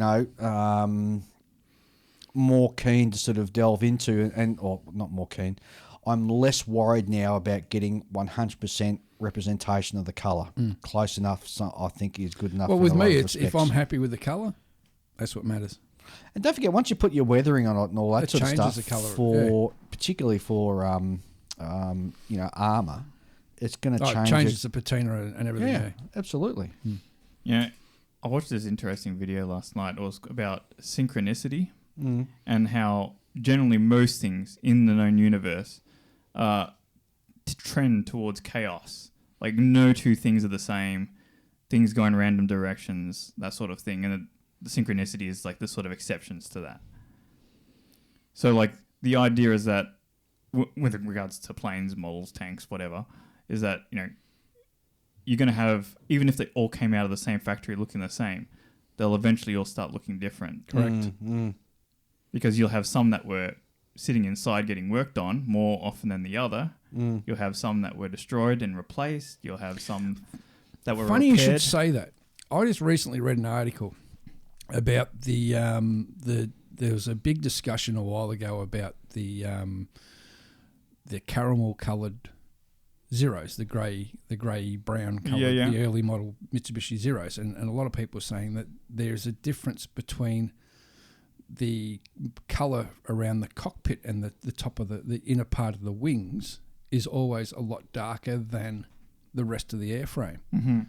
more keen to sort of delve into or not more keen. I'm less worried now about getting 100% representation of the colour. Close enough, so I think is good enough. Well, in with a lot me, of it's if respects. I'm happy with the colour, that's what matters. And don't forget, once you put your weathering on it and all that It sort of changes stuff, the colour, particularly for armour, it's going to Oh, change. it changes the patina and everything. Yeah, eh? absolutely. Yeah. I watched this interesting video last night. It was about synchronicity and how generally most things in the known universe trend towards chaos. Like no two things are the same, things go in random directions, that sort of thing. And the synchronicity is like the sort of exceptions to that. So like the idea is that with regards to planes, models, tanks, whatever, is that, you're going to have, even if they all came out of the same factory looking the same, they'll eventually all start looking different. Correct. Because you'll have some that were sitting inside getting worked on more often than the other. You'll have some that were destroyed and replaced. You'll have some that were Funny repaired. you should say that. I just recently read an article about there was a big discussion a while ago about the caramel coloured Zeros, the grey brown colour, Yeah. the early model Mitsubishi Zeros, and a lot of people are saying that there's a difference between the colour around the cockpit and the top of the inner part of the wings is always a lot darker than the rest of the airframe. Mm-hmm.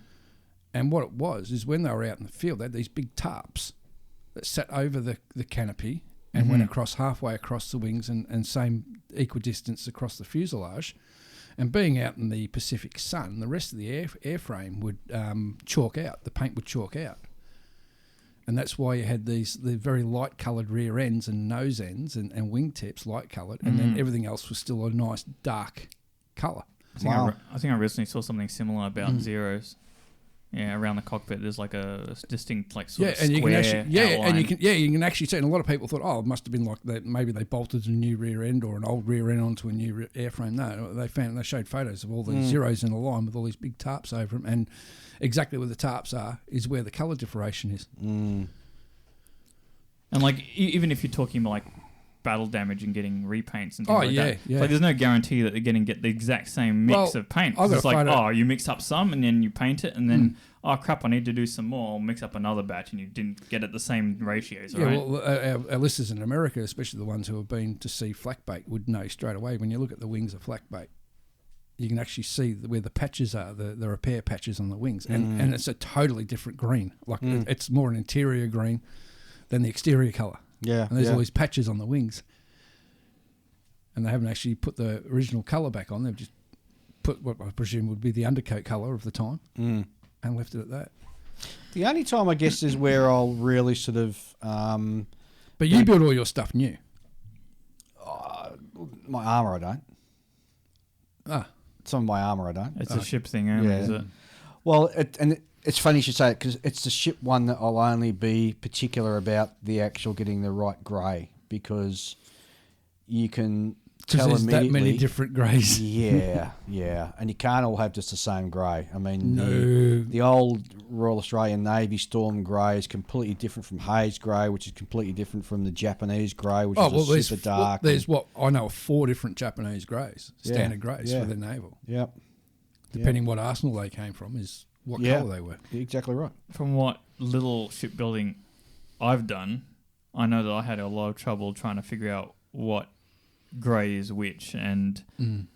And what it was is when they were out in the field, they had these big tarps that sat over the canopy and went across halfway across the wings and same equidistance across the fuselage. And being out in the Pacific sun, the rest of the airframe would chalk out. The paint would chalk out. And that's why you had the very light-coloured rear ends and nose ends and wingtips, light-coloured, and then everything else was still a nice dark colour. I think I recently saw something similar about Zeros. Yeah, around the cockpit, there's like a distinct, like sort of and square outline. you can actually see. And a lot of people thought, oh, it must have been like that. Maybe they bolted a new rear end or an old rear end onto a new airframe. No, they showed photos of all these Zeros in a line with all these big tarps over them, and exactly where the tarps are is where the colour differentiation is. And like even if you're talking about like battle damage and getting repaints and things like that. Yeah. Like there's no guarantee that they're going to get the exact same mix of paint. It's like, you mix up some and then you paint it and then, oh crap, I need to do some more. I'll mix up another batch and you didn't get it the same ratios, right? Yeah, well, our listeners in America, especially the ones who have been to see flakbait, would know straight away when you look at the wings of flakbait, you can actually see where the patches are, the repair patches on the wings. And it's a totally different green. Like it's more an interior green than the exterior colour. Yeah. And there's all these patches on the wings. And they haven't actually put the original colour back on. They've just put what I presume would be the undercoat colour of the time and left it at that. The only time, I guess, is where I'll really sort of... but you build all your stuff new. My armour, I don't. Some of my armour, I don't. It's a ship thing only, is it? Well, it's funny you should say it because it's the ship one that I'll only be particular about the actual getting the right grey because you can tell there's immediately. That many different greys. Yeah, and you can't all have just the same grey. I mean, No. the old Royal Australian Navy Storm grey is completely different from Hayes grey, which is completely different from the Japanese grey, which is super dark. There's I know 4 different Japanese greys, standard greys for the naval. Yep. Depending what arsenal they came from is what colour they were. Exactly right. From what little shipbuilding I've done, I know that I had a lot of trouble trying to figure out what grey is which and you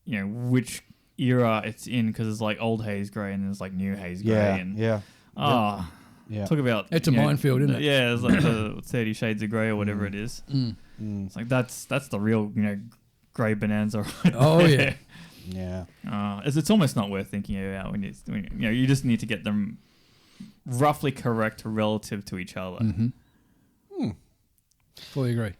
know which era it's in because it's like old haze grey and there's like new haze grey talk about it's a minefield, isn't it? Yeah, it's like the 30 Shades of Grey or whatever it is. It's like that's the real grey bonanza right there. It's almost not worth thinking about when you just need to get them roughly correct relative to each other. Fully agree.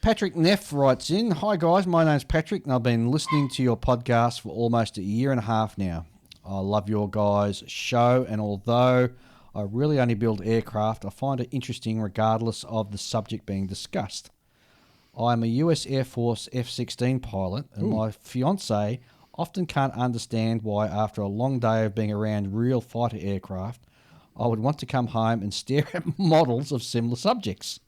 Patrick Neff writes in, "Hi guys, my name's Patrick and I've been listening to your podcast for almost a year and a half now. I love your guys' show and although I really only build aircraft, I find it interesting regardless of the subject being discussed. I am a US Air Force F-16 pilot and my fiancée often can't understand why after a long day of being around real fighter aircraft, I would want to come home and stare at models of similar subjects.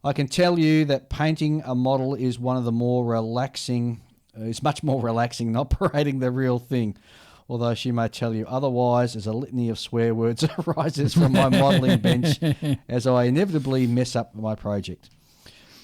I can tell you that painting a model is much more relaxing than operating the real thing. Although she may tell you otherwise, as a litany of swear words arises from my modelling bench as I inevitably mess up my project.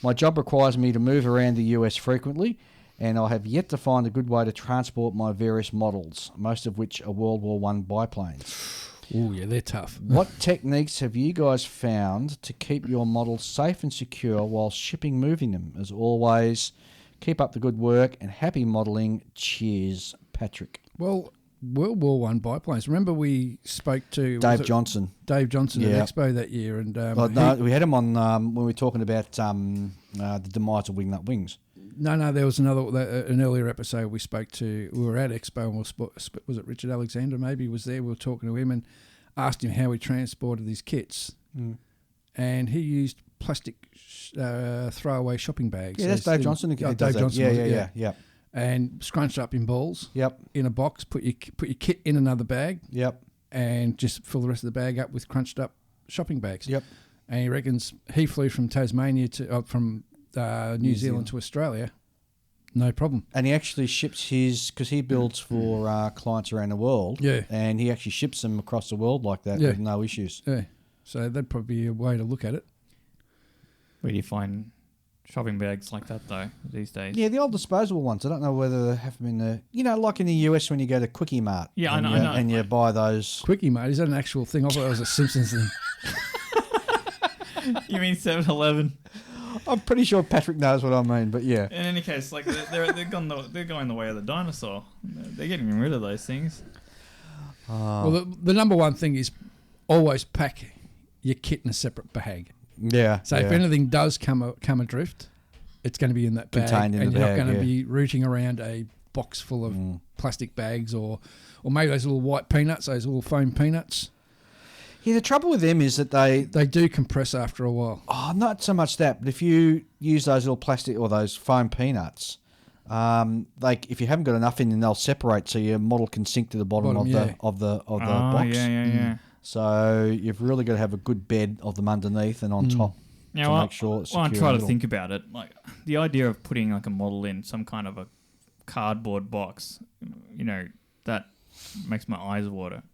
My job requires me to move around the US frequently, and I have yet to find a good way to transport my various models, most of which are World War I biplanes. Oh, yeah, they're tough. What techniques have you guys found to keep your models safe and secure while moving them? As always, keep up the good work and happy modelling. Cheers, Patrick." Well, World War I biplanes. Remember we spoke to... Dave Johnson at Expo that year. And we had him on when we were talking about the demise of Wingnut Wings. No, there was an earlier episode we spoke to. We were at Expo and was it Richard Alexander maybe was there? We were talking to him and asked him how he transported his kits. And he used plastic throwaway shopping bags. Yeah, that's Dave Johnson. Dave Johnson. Yeah. And scrunched up in balls. Yep. In a box, put your kit in another bag. Yep. And just fill the rest of the bag up with crunched up shopping bags. Yep. And he reckons he flew from Tasmania to New Zealand to Australia No problem. And he actually ships his, because he builds for clients around the world. Yeah. And he actually ships them across the world like that with no issues. Yeah. So that'd probably be a way to look at it. Where do you find shopping bags like that though these days? Yeah, the old disposable ones. I don't know whether they have them in the, like in the US when you go to Quickie Mart. Yeah, and I know. And you buy those. Quickie, mate, is that an actual thing? I thought it was a Simpsons thing. You mean 7-Eleven? I'm pretty sure Patrick knows what I mean, but yeah. In any case, like they're going the way of the dinosaur. They're getting rid of those things. Well, the number one thing is always pack your kit in a separate bag. Yeah. So if anything does come adrift, it's going to be in that bag, Contained in and the you're bag, not going to be rooting around a box full of plastic bags or maybe those little white peanuts, those little foam peanuts. Yeah, the trouble with them is that they do compress after a while. Oh, not so much that, but if you use those little plastic or those foam peanuts, if you haven't got enough in them, they'll separate, so your model can sink to the bottom of the box. Yeah. So you've really got to have a good bed of them underneath and on top to make sure it's secure. I try to think about it. Like the idea of putting like a model in some kind of a cardboard box, that makes my eyes water.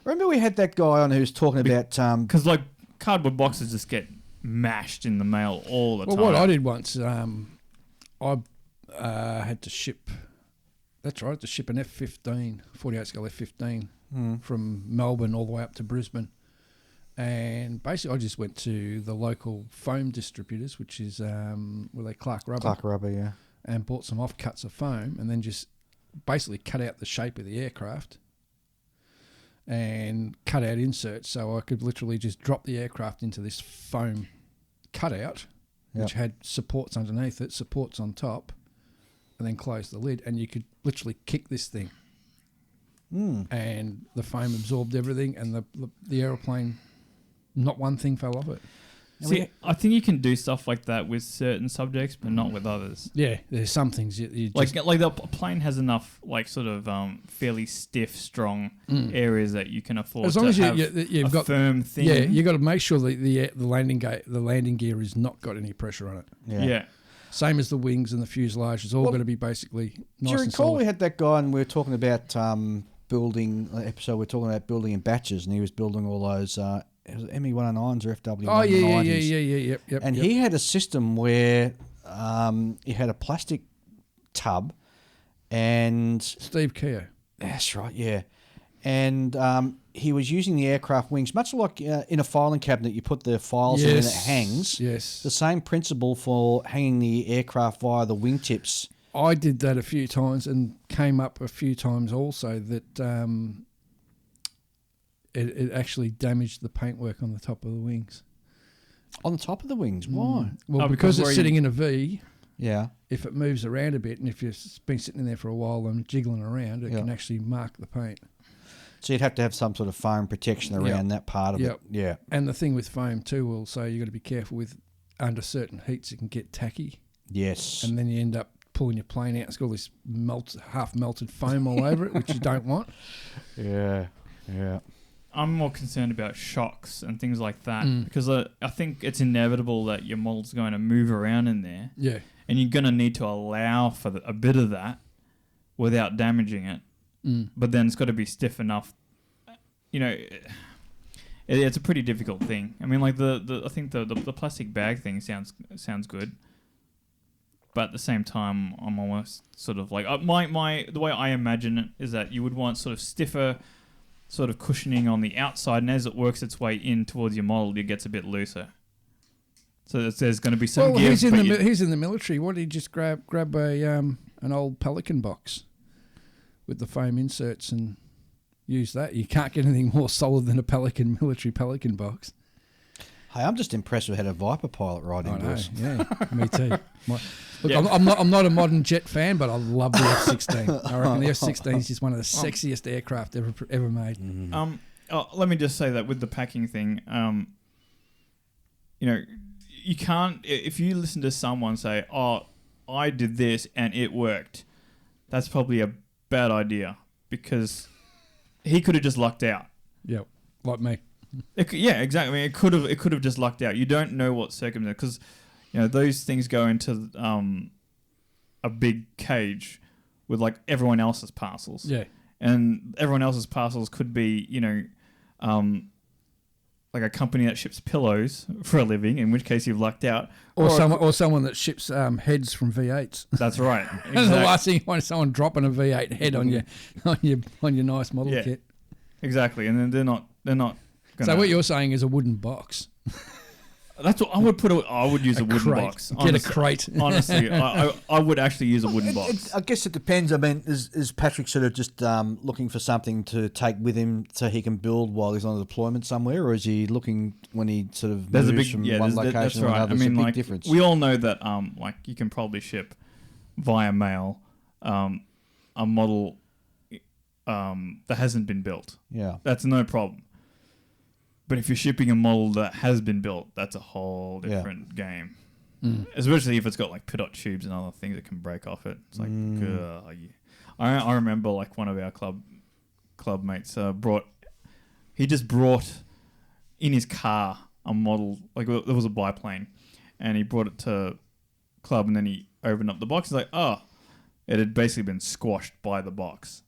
Remember we had that guy on who was talking about... Because like cardboard boxes just get mashed in the mail all the time. Well, what I did once, I had to ship... That's right, to ship an F-15, 48 scale F-15 from Melbourne all the way up to Brisbane. And basically I just went to the local foam distributors, which is Clark Rubber. Clark Rubber, yeah. And bought some offcuts of foam and then just basically cut out the shape of the aircraft and cut out inserts, so I could literally just drop the aircraft into this foam cutout, which had supports underneath it, supports on top, and then close the lid, and you could literally kick this thing. And the foam absorbed everything, and the aeroplane, not one thing fell off it. See, I think you can do stuff like that with certain subjects, but not with others. Yeah, there's some things you just... Like the plane has enough, like sort of fairly stiff, strong areas that you can afford as long to as have you've got firm thing. Yeah, you got to make sure that the landing gear has not got any pressure on it. Yeah. Same as the wings and the fuselage. It's all got to be basically nice and solid. Do you recall we had that guy and we were talking about building, episode we were talking about building in batches, and he was building all those... it was ME-109s or FW-190s. Oh, yeah, yep. And he had a system where he had a plastic tub and... Steve Keogh. That's right, yeah. And he was using the aircraft wings, much like in a filing cabinet, you put the files in and it hangs. Yes. The same principle for hanging the aircraft via the wingtips. I did that a few times and came up a few times also that... It actually damaged the paintwork on the top of the wings. On the top of the wings? Why? Well, because it's sitting in a V, yeah. If it moves around a bit and if you've been sitting in there for a while and jiggling around, it can actually mark the paint. So you'd have to have some sort of foam protection around that part of it. Yeah. And the thing with foam too, also, you've got to be careful with under certain heats it can get tacky. Yes. And then you end up pulling your plane out. It's got all this half melted foam all over it, which you don't want. Yeah. I'm more concerned about shocks and things like that because I think it's inevitable that your model's going to move around in there. Yeah. And you're going to need to allow for a bit of that without damaging it. But then it's got to be stiff enough. It's a pretty difficult thing. I mean, like I think the plastic bag thing sounds good. But at the same time, I'm almost sort of like the way I imagine it is that you would want sort of stiffer sort of cushioning on the outside, and as it works its way in towards your model, it gets a bit looser. So there's going to be some give. He's in the military. Why don't you just grab an old Pelican box with the foam inserts and use that? You can't get anything more solid than a military Pelican box. Hey, I'm just impressed with how a Viper pilot riding goes. Yeah, me too. I'm not a modern jet fan, but I love the F-16. I reckon the F-16 is just one of the sexiest aircraft ever made. Let me just say that with the packing thing, you can't, if you listen to someone say, "Oh, I did this and it worked," that's probably a bad idea because he could have just lucked out. Yep, like me. Exactly. I mean, it could have just lucked out. You don't know what circumstance, because those things go into a big cage with like everyone else's parcels. Yeah. And everyone else's parcels could be, like a company that ships pillows for a living, in which case you've lucked out. Or someone that ships heads from V8s. That's right. Exactly. And the last thing you want is someone dropping a V8 head on your nice model kit. Exactly. And then they're not gonna, so what you're saying is a wooden box. That's what I would I would use a wooden crate. box. Get a crate. Honestly, I would actually use a wooden box. I guess it depends. I mean, is Patrick sort of just looking for something to take with him so he can build while he's on a deployment somewhere, or is he looking when he sort of moves from one location to another? I mean, a big like difference. we all know that like you can probably ship via mail a model that hasn't been built. Yeah, that's no problem. But if you're shipping a model that has been built, that's a whole different game. Especially if it's got like pidot tubes and other things that can break off it. It's like, I remember like one of our club mates just brought in his car a model, like there was a biplane, and he brought it to club, and then he opened up the box. He's like, oh, it had basically been squashed by the box.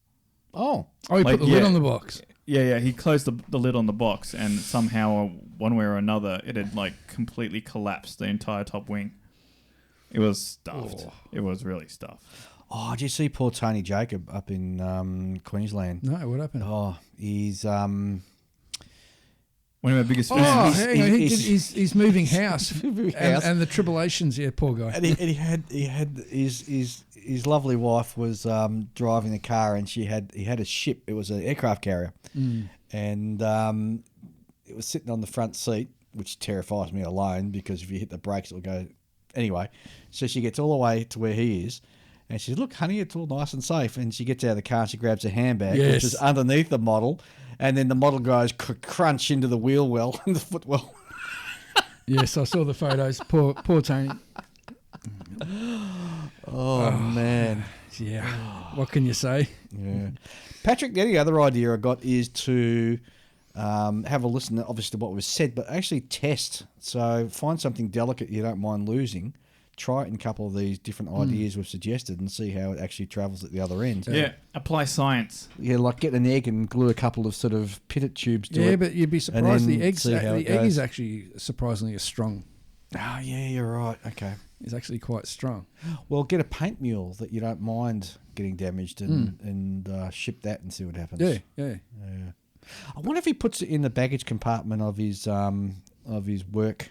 Oh, he put the lid on the box. Yeah. He closed the lid on the box, and somehow, one way or another, it had like completely collapsed the entire top wing. It was stuffed. Oh. It was really stuffed. Oh, did you see poor Tony Jacob up in Queensland? No, what happened? Oh, he's one of our biggest fans. Oh, hang on, he's moving house, and the tribulations. Yeah, poor guy. And he had his lovely wife was driving the car, and he had a ship. It was an aircraft carrier, and it was sitting on the front seat, which terrifies me alone because if you hit the brakes, it'll go. Anyway, so she gets all the way to where he is, and she says, "Look, honey, it's all nice and safe." And she gets out of the car and she grabs a handbag, which is underneath the model, and then the model goes crunch into the wheel well and the footwell. Yes, I saw the photos. Poor Tony. Oh man. Yeah. What can you say? Yeah. Patrick, the only other idea I got is to have a listen, obviously, to what was said, but actually test. So find something delicate you don't mind losing. Try it in a couple of these different ideas we've suggested and see how it actually travels at the other end. Yeah, apply science. Yeah, like get an egg and glue a couple of sort of pidot tubes to it. Yeah, but you'd be surprised the egg is actually surprisingly strong. Oh, yeah, you're right. Okay. It's actually quite strong. Well, get a paint mule that you don't mind getting damaged and ship that and see what happens. Yeah. I wonder if he puts it in the baggage compartment of his work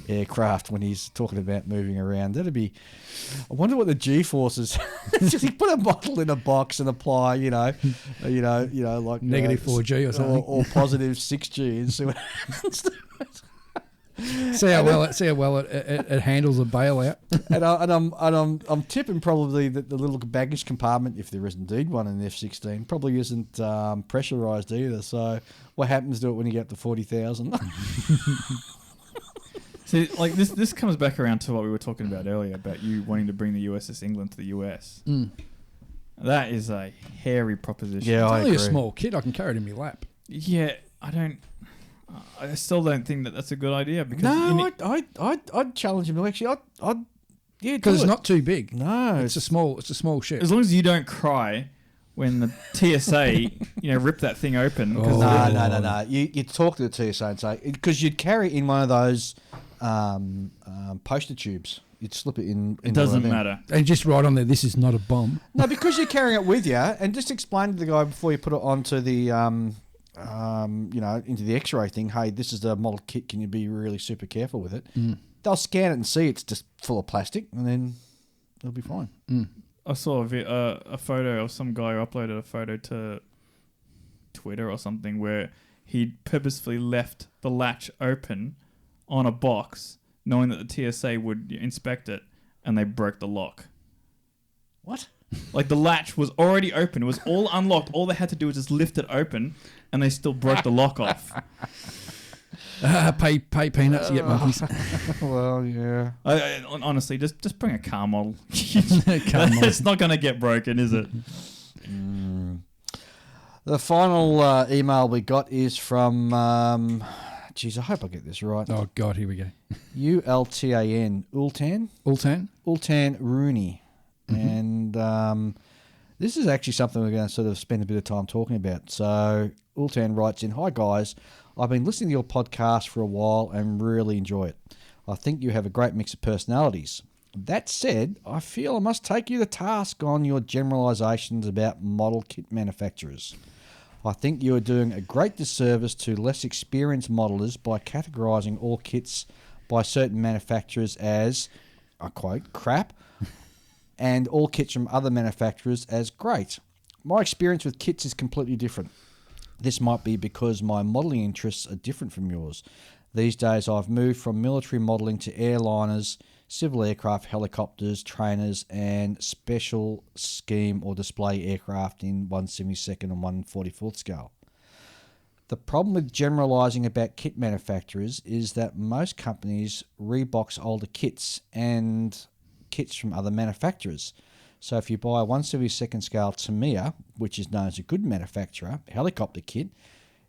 aircraft when he's talking about moving around. That'd be. I wonder what the G-forces. Just he put a bottle in a box and apply, like -4G or something, or positive 6G, and see what happens. See how well it handles a bailout. and I'm tipping probably that the little baggage compartment, if there is indeed one in an F-16, probably isn't pressurised either. So what happens to it when you get up to 40,000? See, like this comes back around to what we were talking about earlier about you wanting to bring the USS England to the US. That is a hairy proposition. Yeah, it's only a small kit. I can carry it in my lap. Yeah, I still don't think that that's a good idea because I'd challenge him to actually. Because it's not too big. No, it's a small ship. As long as you don't cry when the TSA rip that thing open. No. You talk to the TSA and say because you'd carry in one of those poster tubes. You'd slip it in. It doesn't matter. And just write on there, this is not a bomb. No, because you're carrying it with you, and just explain to the guy before you put it onto the into the X-ray thing. Hey, this is the model kit. Can you be really super careful with it? They'll scan it and see it's just full of plastic, and then they'll be fine. I saw a photo of some guy who uploaded a photo to Twitter or something where he purposefully left the latch open on a box, knowing that the TSA would inspect it, and they broke the lock. What? Like the latch was already open. It was all unlocked. All they had to do was just lift it open, and they still broke the lock off. Pay peanuts to get monkeys. Well, yeah. Honestly, just bring a car model. It's not going to get broken, is it? The final email we got is from... I hope I get this right. Oh, God, here we go. ULTAN. Ultan? Ultan? Ultan Rooney. And this is actually something we're going to sort of spend a bit of time talking about. So Ultan writes in, "Hi guys, I've been listening to your podcast for a while and really enjoy it. I think you have a great mix of personalities. That said, I feel I must take you to task on your generalisations about model kit manufacturers. I think you are doing a great disservice to less experienced modelers by categorising all kits by certain manufacturers as, I quote, crap, and all kits from other manufacturers as great. My experience with kits is completely different. This might be because my modelling interests are different from yours. These days I've moved from military modelling to airliners, civil aircraft, helicopters, trainers, and special scheme or display aircraft in 1/72nd and 1/44th scale. The problem with generalising about kit manufacturers is that most companies rebox older kits and kits from other manufacturers. So if you buy a 1/72nd scale Tamiya, which is known as a good manufacturer, helicopter kit,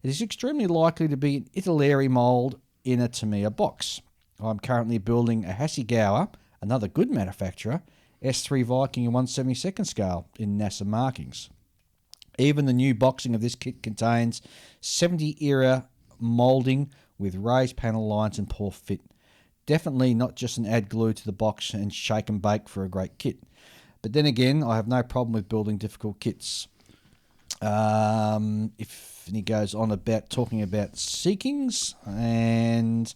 it is extremely likely to be an Italeri mould in a Tamiya box. I'm currently building a Hasegawa, another good manufacturer, S3 Viking in 1/72nd scale in NASA markings. Even the new boxing of this kit contains 70 era moulding with raised panel lines and poor fit. Definitely not just an add glue to the box and shake and bake for a great kit. But then again, I have no problem with building difficult kits. And he goes on about talking about seekings, and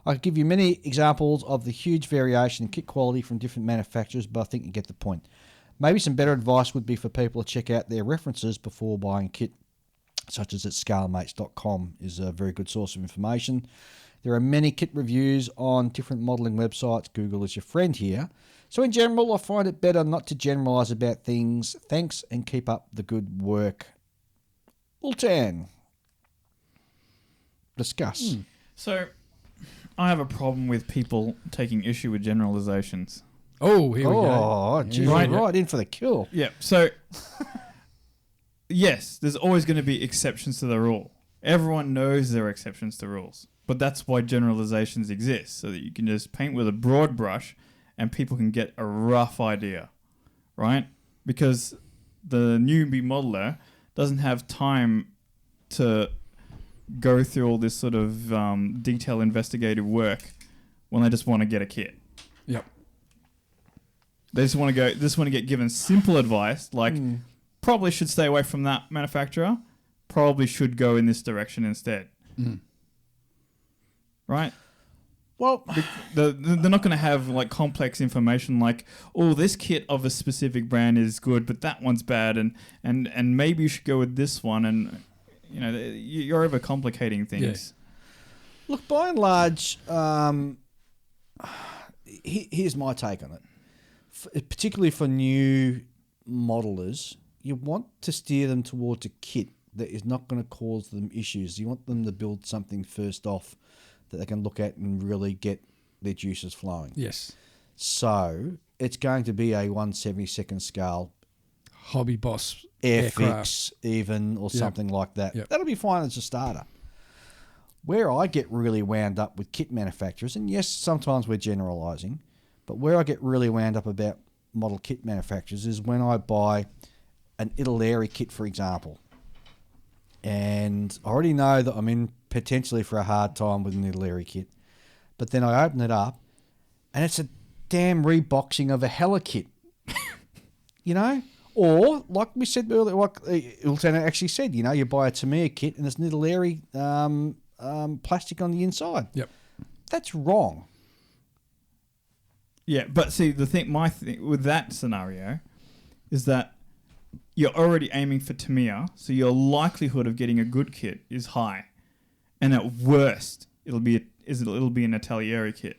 I could give you many examples of the huge variation in kit quality from different manufacturers, but I think you get the point. Maybe some better advice would be for people to check out their references before buying a kit, such as at scalemates.com is a very good source of information. There are many kit reviews on different modelling websites. Google is your friend here. So in general, I find it better not to generalise about things. Thanks and keep up the good work. Ultan. Discuss. So, I have a problem with people taking issue with generalizations. Oh, here we go. Oh, geez, Right. right in for the kill. Yeah, so, yes, there's always going to be exceptions to the rule. Everyone knows there are exceptions to rules. But that's why generalizations exist, so that you can just paint with a broad brush and people can get a rough idea, right? Because the newbie modeler doesn't have time to go through all this sort of detailed investigative work when they just want to get a kit. Yep. They just want to get given simple advice like probably should stay away from that manufacturer, probably should go in this direction instead. Right? Well, They're not going to have like complex information like, oh, this kit of a specific brand is good, but that one's bad, and maybe you should go with this one, and you know you're overcomplicating things. Yeah. Look, by and large, here's my take on it. Particularly for new modelers, you want to steer them towards a kit that is not going to cause them issues. You want them to build something first off that they can look at and really get their juices flowing. Yes. So it's going to be a 1/72nd scale Hobby Boss Airfix even or something like that. Yep. That'll be fine as a starter. Where I get really wound up with kit manufacturers, and yes, sometimes we're generalising, but where I get really wound up about model kit manufacturers is when I buy an Italeri kit, for example, and I already know that I'm in potentially for a hard time with an Italeri kit, but then I open it up and it's a damn reboxing of a Hella kit, you know? Or, like we said earlier, like Ultana actually said, you know, you buy a Tamiya kit and it's an Italeri plastic on the inside. Yep. That's wrong. Yeah, but see, my thing with that scenario is that you're already aiming for Tamiya, so your likelihood of getting a good kit is high, and at worst, it'll be an Atelieri kit,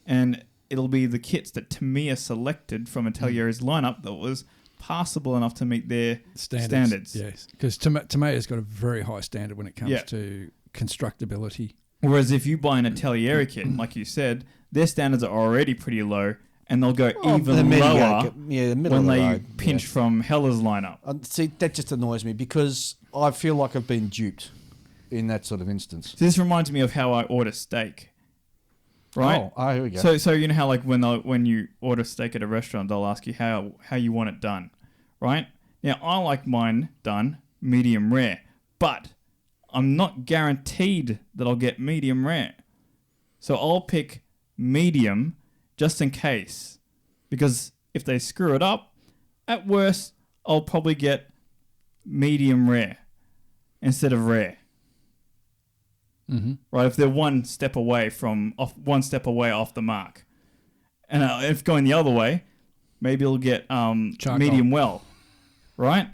and it'll be the kits that Tamiya selected from Atelieri's lineup that was passable enough to meet their standards. Yes, because Tamiya's got a very high standard when it comes Yeah. to constructability. Whereas if you buy an Atelieri kit, like you said, their standards are already pretty low, and they'll go Oh, the even middle lower the middle when of the they road. pinch from Hella's lineup. See, that just annoys me because I feel like I've been duped in that sort of instance. So this reminds me of how I order steak. right? Oh, here we go. So you know how like when you order steak at a restaurant, they'll ask you how you want it done, right? Now I like mine done medium rare, but I'm not guaranteed that I'll get medium rare. So I'll pick medium just in case, because if they screw it up, at worst I'll probably get medium rare instead of rare. Mm-hmm. Right, if they're one step away off the mark, and if going the other way, maybe it'll get medium well, right?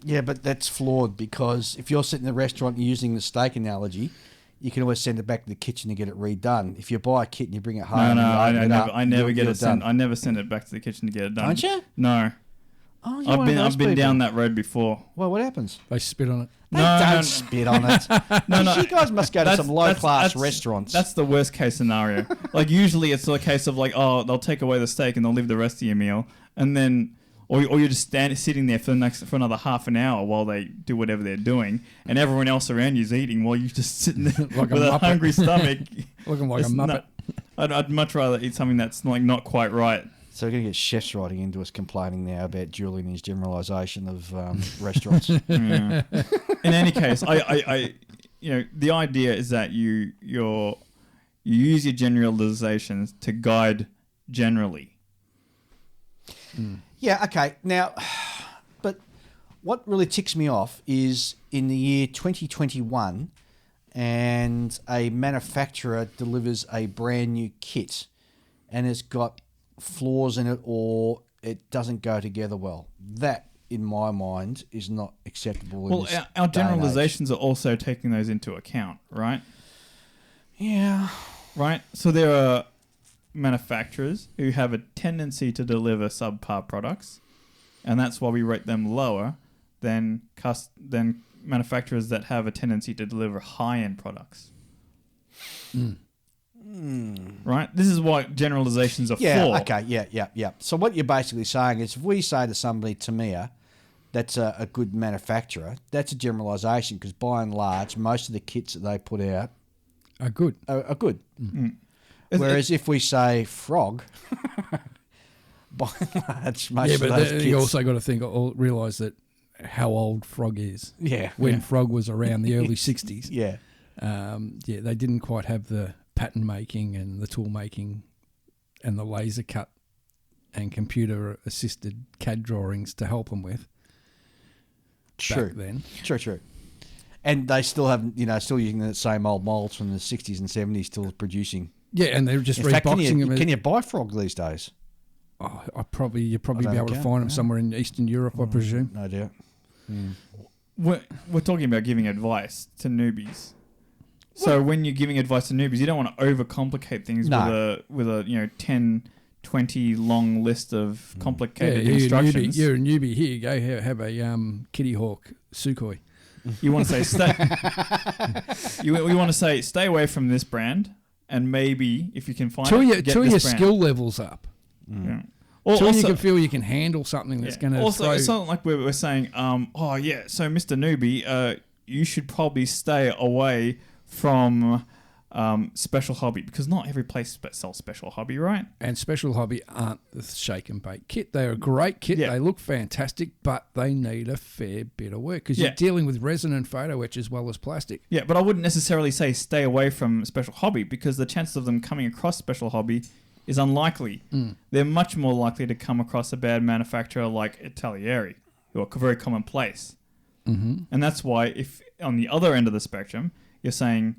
Yeah, but that's flawed because if you're sitting in a restaurant and using the steak analogy, you can always send it back to the kitchen to get it redone. If you buy a kit and you bring it home, I never get it sent. I never send it back to the kitchen to get it done. Don't you? No. Oh, I've been down that road before. Well, what happens? They spit on it. They don't spit on it. No. You guys must go to some low-class restaurants. That's the worst case scenario. Like usually it's a case of like, oh, they'll take away the steak and they'll leave the rest of your meal, and then or you're just sitting there for another half an hour while they do whatever they're doing, and everyone else around you's eating while you're just sitting there Like with a a muppet. hungry stomach. Looking like a muppet. I'd much rather eat something that's like not quite right. So we're going to get chefs writing into us complaining now about Julie and his generalisation of restaurants. Yeah. In any case, I the idea is that you use your generalizations to guide generally. Yeah, okay. Now, but what really ticks me off is in the year 2021 and a manufacturer delivers a brand new kit and it's got flaws in it or it doesn't go together well. That, in my mind, is not acceptable. Well, in this our day and age. generalizations are also taking those into account, right? Yeah. Right? So there are manufacturers who have a tendency to deliver subpar products, and that's why we rate them lower than manufacturers that have a tendency to deliver high-end products. Right? This is why generalizations are flawed. Okay, yeah. So what you're basically saying is if we say to somebody, Tamiya, that's a good manufacturer, that's a generalisation because by and large, most of the kits that they put out Are good. are good. Whereas if we say Frog, by and large, most of those kits... you also got to think or realise that how old Frog is. Yeah. When Frog was around the early 60s. Yeah. They didn't quite have the pattern making and the tool making and the laser cut and computer assisted CAD drawings to help them with. True. Back then. True. And they still have, still using the same old molds from the 60s and 70s, still producing. Yeah, and they're just In fact, reboxing them. can you buy Frog these days? Oh, you'd probably I be don't able to count, find them no. somewhere in Eastern Europe, I presume. No doubt. We're talking about giving advice to newbies. So when you're giving advice to newbies, you don't want to overcomplicate things with a 10, 20 long list of complicated instructions. You're a newbie. Here you go. Have a Kitty Hawk Sukhoi. You want to say you want to say stay away from this brand, and maybe if you can find Till get your this brand. skill levels up. Yeah. Till you can feel you can handle something that's going to Also, it's not like we're saying, so Mr. Newbie, you should probably stay away from Special Hobby because not every place sells Special Hobby, right? And Special Hobby aren't the shake and bake kit. They're a great kit. Yeah. They look fantastic, but they need a fair bit of work because you're dealing with resin and photo etch as well as plastic. Yeah, but I wouldn't necessarily say stay away from Special Hobby because the chances of them coming across Special Hobby is unlikely. They're much more likely to come across a bad manufacturer like Italieri, who are very commonplace. Mm-hmm. And that's why if on the other end of the spectrum, you're saying,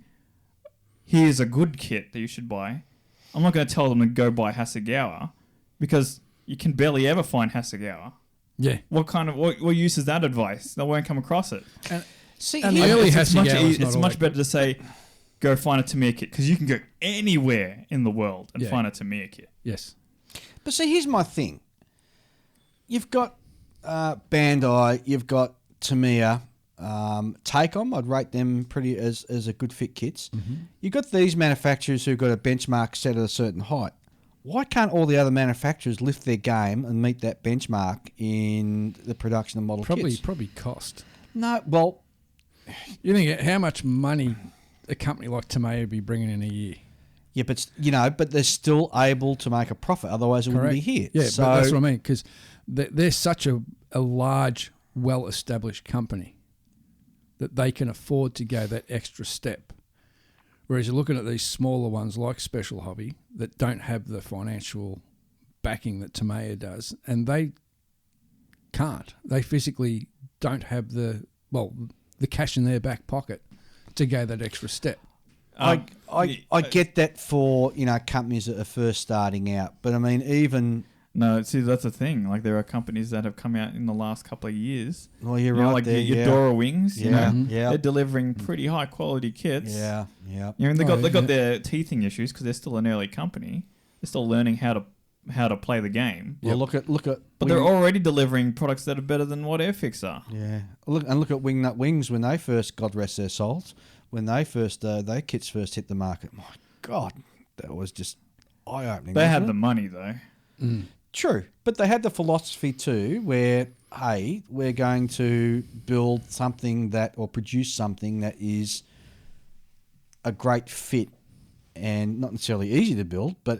here's a good kit that you should buy, I'm not going to tell them to go buy Hasegawa because you can barely ever find Hasegawa. Yeah. What use is that advice? They won't come across it. And the early Hasegawa's it's much better to say, go find a Tamiya kit because you can go anywhere in the world and find a Tamiya kit. Yes. But see, here's my thing. You've got Bandai, you've got Tamiya, Take-On, I'd rate them pretty as a good fit kits. Mm-hmm. You've got these manufacturers who've got a benchmark set at a certain height. Why can't all the other manufacturers lift their game and meet that benchmark in the production of model kits? Probably cost. No, well... You think how much money a company like Tamiya would be bringing in a year? Yeah, but but they're still able to make a profit. Otherwise, it wouldn't be here. Yeah, so, but that's what I mean, because they're such a large, well-established company that they can afford to go that extra step. Whereas you're looking at these smaller ones like Special Hobby that don't have the financial backing that Tamiya does, and they can't. They physically don't have the cash in their back pocket to go that extra step. I get that for companies that are first starting out, but I mean even. No, see, that's the thing. Like, there are companies that have come out in the last couple of years. Well, you're right. Like there, your Dora Wings. they're delivering pretty high quality kits. Yeah. They got their teething issues because they're still an early company. They're still learning how to play the game. Well, look at. But they're already delivering products that are better than what Airfix are. Yeah. Look at Wingnut Wings when they first, God rest their souls, when they first their kits first hit the market. My God, that was just eye opening. They had the money though. Mm. True, but they had the philosophy too, where hey, we're going to build something or produce something that is a great fit and not necessarily easy to build, but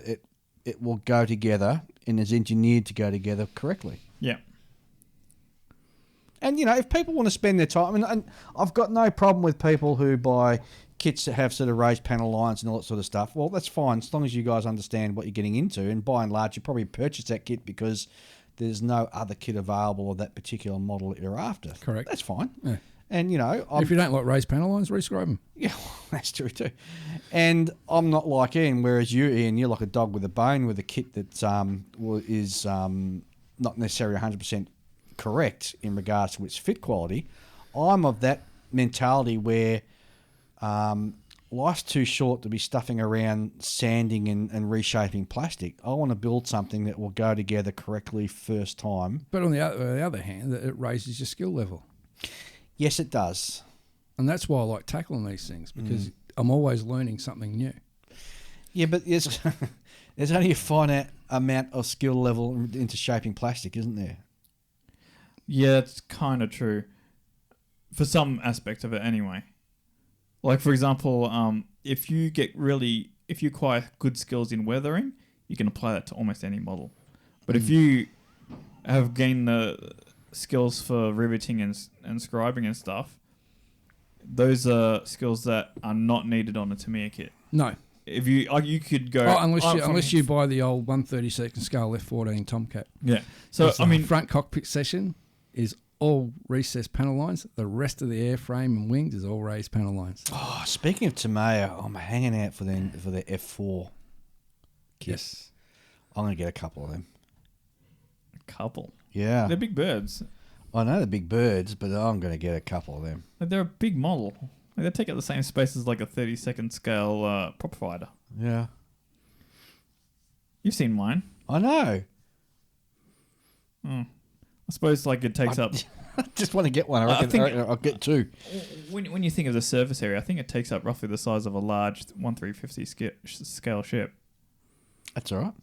it will go together and is engineered to go together correctly. Yeah. And if people want to spend their time, and I've got no problem with people who buy kits that have sort of raised panel lines and all that sort of stuff. Well, that's fine as long as you guys understand what you're getting into. And by and large, you probably purchase that kit because there's no other kit available of that particular model that you're after. Correct. That's fine. Yeah. And if you don't like raised panel lines, rescribe them. Yeah, that's true too. And I'm not like Ian, whereas Ian, you're like a dog with a bone with a kit that is not necessarily 100% correct in regards to its fit quality. I'm of that mentality where life's too short to be stuffing around sanding and reshaping plastic. I want to build something that will go together correctly first time. But on the other hand, it raises your skill level. Yes, it does. And that's why I like tackling these things, because I'm always learning something new. Yeah, but there's only a finite amount of skill level into shaping plastic, isn't there? Yeah, it's kind of true. For some aspect of it anyway. Like, for example, if you acquire good skills in weathering, you can apply that to almost any model. But if you have gained the skills for riveting and scribing and stuff, those are skills that are not needed on a Tamiya kit. No. If you could go... unless you buy the old 1/32 scale F14 Tomcat. Yeah. So, front cockpit session is all recessed panel lines. The rest of the airframe and wings is all raised panel lines. Oh, speaking of Tamiya, I'm hanging out for their F4 kit. Yes. I'm going to get a couple of them. A couple? Yeah. They're big birds. I know they're big birds, but I'm going to get a couple of them. Like, they're a big model. Like, they take up the same space as like a 32nd scale prop fighter. Yeah. You've seen mine. I know. I suppose like it takes up... I just want to get one. I reckon I'll get two. When you think of the surface area, I think it takes up roughly the size of a large 1/350 scale ship. That's all right.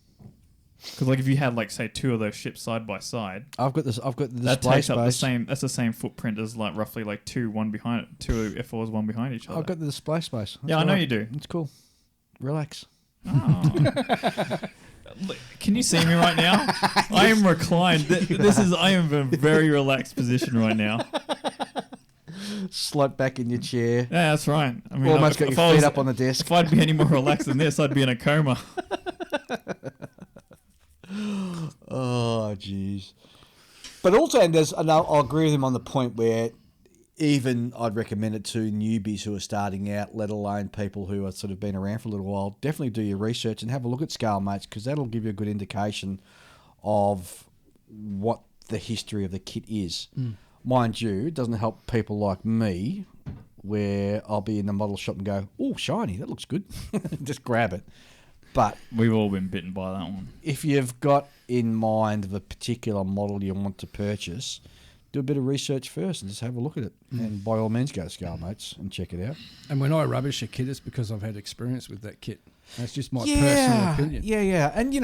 Because like if you had like say two of those ships side by side, I've got the display that takes up the space. same. That's the same footprint as like roughly like two F4s one behind each other. I've got the display space. That's yeah, I know right. you do. It's cool. Relax. Oh. Look, can you see me right now? I am reclined. I am in a very relaxed position right now. Slope back in your chair. Yeah, that's right. I mean, Almost got your feet up on the desk. If I'd be any more relaxed than this, I'd be in a coma. Oh, jeez. But also, and I'll agree with him on the point where even I'd recommend it to newbies who are starting out, let alone people who have sort of been around for a little while. Definitely do your research and have a look at scale mates, because that'll give you a good indication of what the history of the kit is. Mind you, it doesn't help people like me, where I'll be in the model shop and go, "Oh, shiny, that looks good." Just grab it. But we've all been bitten by that one. If you've got in mind of a particular model you want to purchase, do a bit of research first and just have a look at it. And by all means, go to Scale Mates and check it out. And when I rubbish a kit, it's because I've had experience with that kit. That's just my personal opinion. Yeah. And,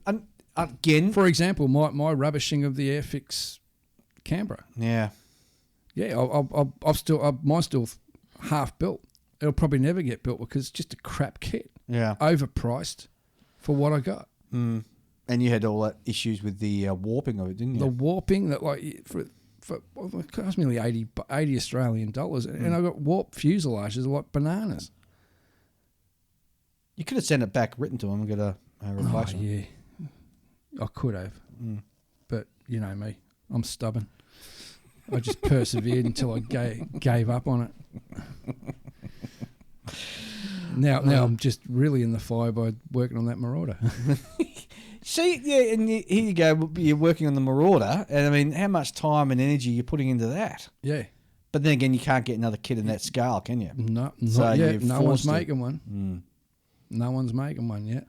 and again... For example, my rubbishing of the Airfix Canberra. Yeah. Yeah, mine's still half built. It'll probably never get built because it's just a crap kit. Yeah. overpriced for what I got. Mm. And you had all that issues with the warping of it, didn't you? The warping that it cost me nearly 80 Australian dollars, and I got warped fuselages like bananas. You could have sent it back, written to them, and got a replacement. Oh, yeah. I could have. But you know me. I'm stubborn. I just persevered until I gave up on it. Now I'm just really in the fire by working on that Marauder. See, yeah, and here you go. You're working on the Marauder, and I mean, how much time and energy you're putting into that? Yeah. But then again, you can't get another kit in that scale, can you? No, So not yet. you've No one's forced it. making one. No one's making one yet.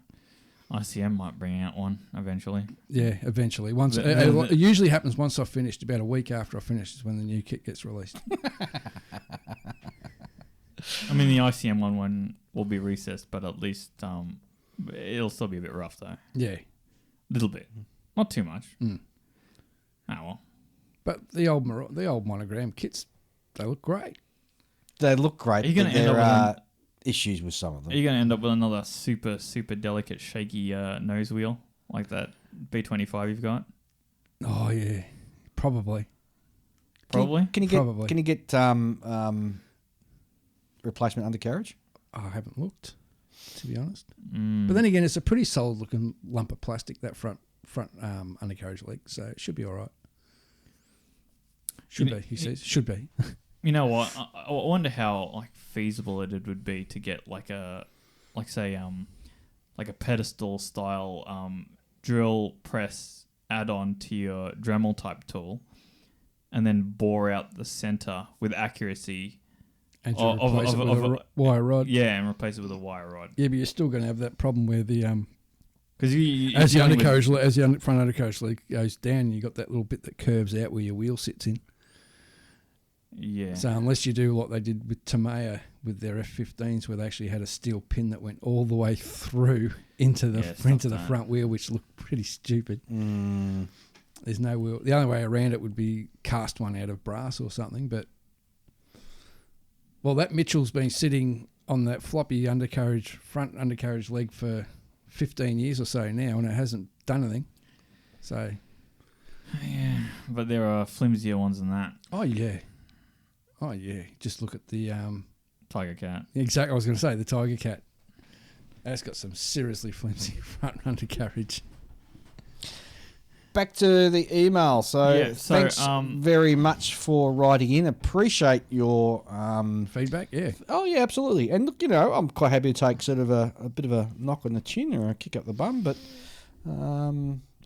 ICM might bring out one eventually. Yeah, eventually. Once But- it usually happens once I've finished. About a week after I finish is when the new kit gets released. I mean, the ICM one will be recessed, but at least it'll still be a bit rough though. Yeah. Little bit, not too much. Mm. Oh well. But the old monogram kits, they look great. They look great, Are you but gonna end there up are with issues with some of them. Are you going to end up with another super delicate, shaky nose wheel like that B25 you've got? Oh yeah, probably. Probably. Can you get Probably. Can you get replacement undercarriage? I haven't looked, to be honest. Mm. But then again, it's a pretty solid looking lump of plastic, that front undercarriage leg, so it should be all right. Should You be, know- he says. Should be. You know what? I wonder how feasible it would be to get like a pedestal style drill press add-on to your Dremel type tool, and then bore out the center with accuracy. And you Of- replace of- it with of- a wire rod. Yeah, and replace it with a wire rod. Yeah, but you're still going to have that problem where the Because as the front undercarriage leg goes down, you got that little bit that curves out where your wheel sits in. Yeah. So unless you do what they did with Tamiya with their F15s, where they actually had a steel pin that went all the way through into the Yeah, stop that. front wheel, which looked pretty stupid. Mm. There's no wheel. The only way around it would be cast one out of brass or something. But well, that Mitchell's been sitting on that floppy front undercarriage leg for 15 years or so now, and it hasn't done anything. So, Yeah, but there are flimsier ones than that. oh yeah. Just look at the Tiger Cat. exactly. I was going to say the Tiger Cat. That's got some seriously flimsy front undercarriage. Back to the email. So, Yeah, so, thanks very much for writing in. Appreciate your Feedback, yeah. Oh yeah, absolutely. And look, I'm quite happy to take sort of a bit of a knock on the chin or a kick up the bum, but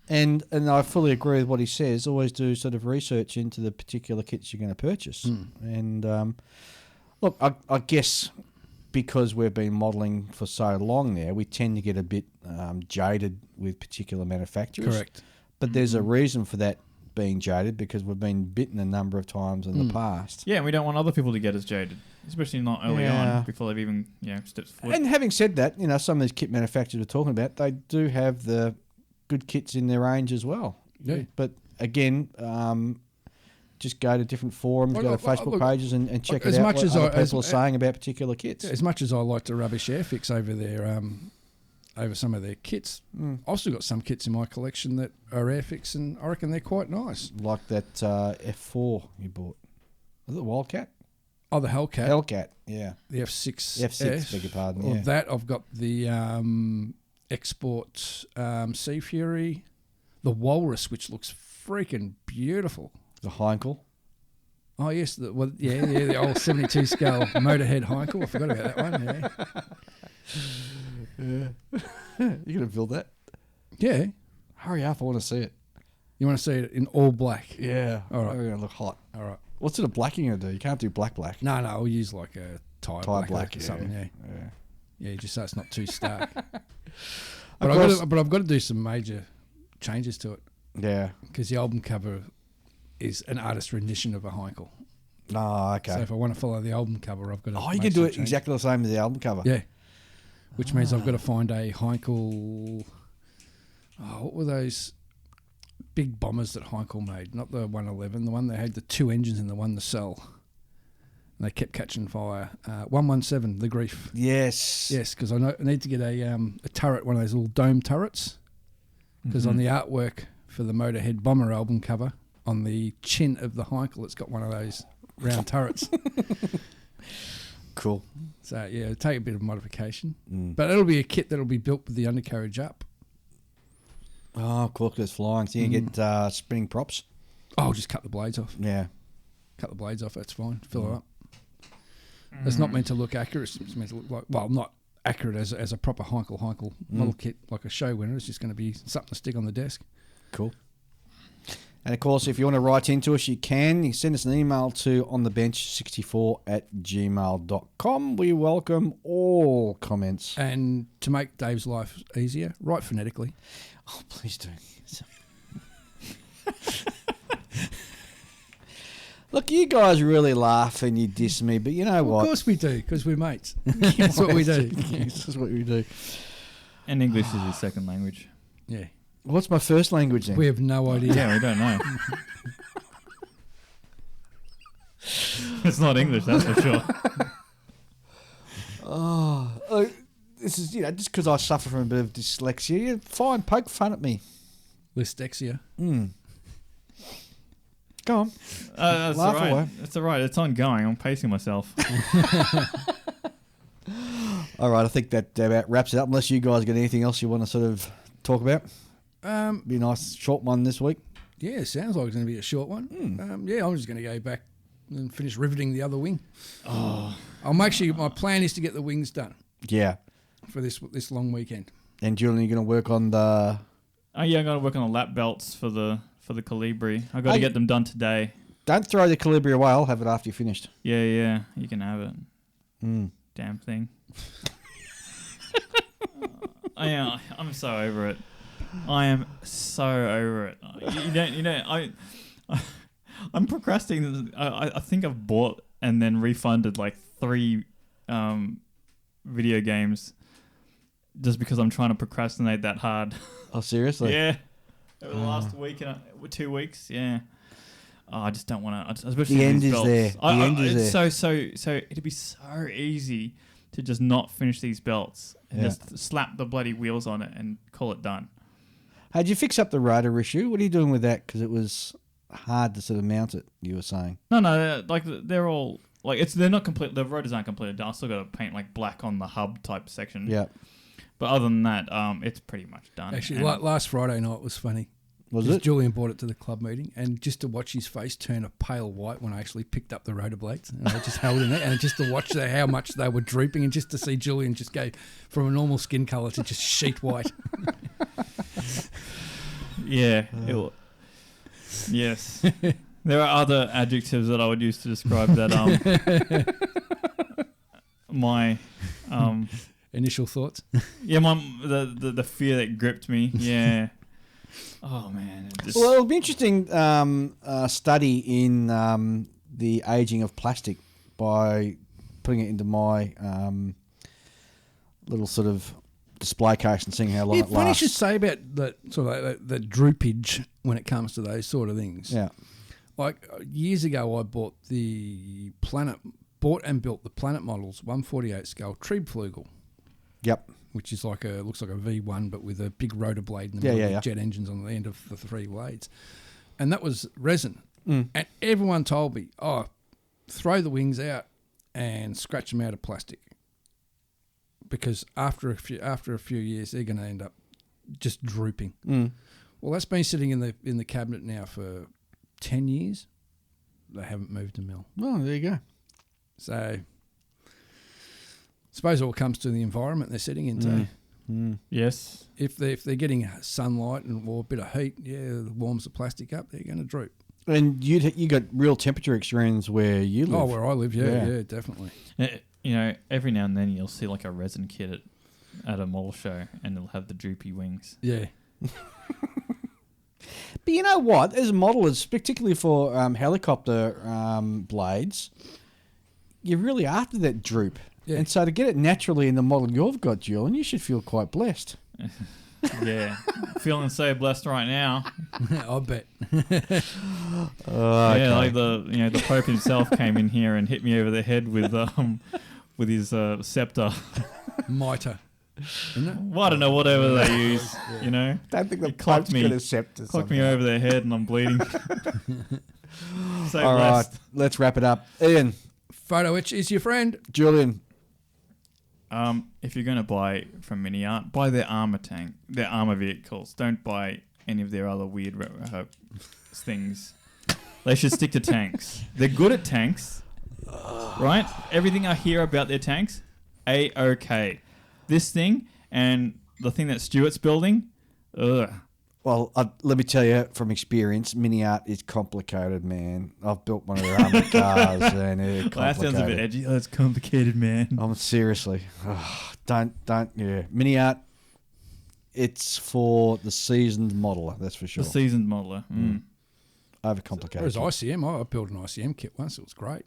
and I fully agree with what he says. Always do sort of research into the particular kits you're going to purchase. And look, I guess because we've been modelling for so long now, we tend to get a bit jaded with particular manufacturers. Correct. But there's a reason for that being jaded, because we've been bitten a number of times in the past. Yeah, we don't want other people to get as jaded, especially not early Yeah. on before they've even stepped foot. And having said that, some of these kit manufacturers we're talking about, they do have the good kits in their range as well. Yeah. But again, just go to different forums, go to Facebook pages and check as it out much what as other I- people are saying about particular kits. As much as I like to rubbish Airfix over their over some of their kits, I've still got some kits in my collection that are Airfix, and I reckon they're quite nice. Like that F4 you bought. Was it Wildcat? Oh, the Hellcat, Hellcat, yeah. the F6. F6, beg your pardon, yeah. That I've got the Export Sea Fury, the Walrus, which looks freaking beautiful. The Heinkel. Oh yes, the old 72 scale Motorhead Heinkel. I forgot about that one. Yeah. You going to build that? Yeah. Hurry up, I want to see it. You want to see it in all black? Yeah. All right. They're going to look hot. All right. What sort of black are you going to do? You can't do black. No, I'll use like a tire Tire black, black, or yeah. something. Yeah. Yeah, just so it's not too stark. Of But course- I've got to do some major changes to it, Yeah. because the album cover is an artist rendition of a Heinkel. Oh, okay. So if I want to follow the album cover, I've got to. Oh, you make can do some it changes. exactly the same as the album cover. Yeah. Which means I've got to find a Heinkel. Oh, what were those big bombers that Heinkel made? Not the 111, the one that had the two engines and the one to sell. They kept catching fire. 117, the Grief. Yes. Yes, because I need to get a turret, one of those little dome turrets. Because on the artwork for the Motorhead Bomber album cover, on the chin of the Heinkel, it's got one of those round turrets. Cool. So, yeah, it'll take a bit of modification. But it'll be a kit that'll be built with the undercarriage up. Oh, cool. 'Cause it's flying. So you can get spinning props. Oh, I'll just cut the blades off. Yeah. Cut the blades off, that's fine. Fill her up. It's not meant to look accurate. It's meant to look like, well, not accurate as a proper Heinkel model kit, like a show winner. It's just going to be something to stick on the desk. Cool. And, of course, if you want to write into us, you can. You send us an email to onthebench64@gmail.com. We welcome all comments. And to make Dave's life easier, write phonetically. Oh, please do. Look, you guys really laugh and you diss me, but you know what? Of course we do, because we're mates. That's what we do. That's what we do. And English is his second language. Yeah. What's my first language then? We have no idea. Yeah, we don't know. It's not English, that's for sure. This is, just because I suffer from a bit of dyslexia. Yeah, fine, poke fun at me. Lystexia. Go on. That's Laugh all right. away. It's all right. It's ongoing. I'm pacing myself. All right, I think that about wraps it up. Unless you guys got anything else you want to sort of talk about. Be a nice short one this week. Yeah, sounds like it's going to be a short one. I'm just going to go back and finish riveting the other wing. My plan is to get the wings done Yeah. for this long weekend. And Julian, you're going to work on the... Oh yeah, I got to work on the lap belts for the Colibri. I got to get them done today. Don't throw the Calibri away. I'll have it after you're finished. Yeah, you can have it. Damn thing. I'm so over it. I am so over it. I'm procrastinating. I think I've bought and then refunded like 3 video games just because I'm trying to procrastinate that hard. Oh, seriously? Yeah. Over the last week and 2 weeks, yeah. Oh, I just don't want to. Especially the end these is belts. there. The end is there. So it'd be so easy to just not finish these belts and just slap the bloody wheels on it and call it done. Hey, did you fix up the rotor issue? What are you doing with that? Because it was hard to sort of mount it, you were saying. No, like they're all like they're not complete. The rotors aren't completely done. I still got to paint like black on the hub type section. Yeah. But other than that, it's pretty much done. Actually, last Friday night was funny. Was it? Julian brought it to the club meeting, and just to watch his face turn a pale white when I actually picked up the rotor blades, and I just held in it, and just to watch how much they were drooping, and just to see Julian just go from a normal skin colour to just sheet white. Yeah. Yes. There are other adjectives that I would use to describe that. My initial thoughts. Yeah, the fear that gripped me. Yeah. Oh man. Well, it'll be interesting study in the aging of plastic by putting it into my little sort of display case and seeing how long it lasts. Funny you should say about that sort of like the droopage when it comes to those sort of things. Yeah. Like years ago, I bought and built the Planet models 148 scale Triebflügel. Yep. Which is looks like a V1, but with a big rotor blade in the middle with jet engines on the end of the 3 blades. And that was resin. And everyone told me, throw the wings out and scratch them out of plastic. Because after a few years, they're going to end up just drooping. Well, that's been sitting in the cabinet now for 10 years. They haven't moved a mill. Oh, there you go. So... suppose it all comes to the environment they're sitting in. Yes. If they're getting sunlight or a bit of heat, it warms the plastic up, they're going to droop. And you got real temperature extremes where you live. Oh, where I live, yeah, definitely. Every now and then you'll see like a resin kit at a model show and it'll have the droopy wings. Yeah. But you know what? As modelers, particularly for helicopter blades, you're really after that droop. Yeah. And so to get it naturally in the model you've got, Julian, you should feel quite blessed. Yeah. Feeling so blessed right now. I bet. Yeah, like the Pope himself came in here and hit me over the head with his scepter. Mitre. Isn't it? Well, I don't know, whatever they use, you know. Don't think the It clocked Pope's me. going to accept us. Clocked me over the head and I'm bleeding. So All right, blessed. let's wrap it up. Ian, Photo etch is your friend. Julian, If you're going to buy from Mini Art, buy their armor vehicles. Don't buy any of their other weird things. They should stick to tanks. They're good at tanks, right? Everything I hear about their tanks, A-OK. This thing and the thing that Stuart's building, ugh. well, let me tell you from experience, Mini Art is complicated, man. I've built one of their armored cars and it's complicated. Well, that sounds a bit edgy. Oh, it's complicated, man. Seriously. Don't, yeah. Mini Art, it's for the seasoned modeler, that's for sure. The seasoned modeler. Overcomplicated. Whereas ICM, I built an ICM kit once. It was great.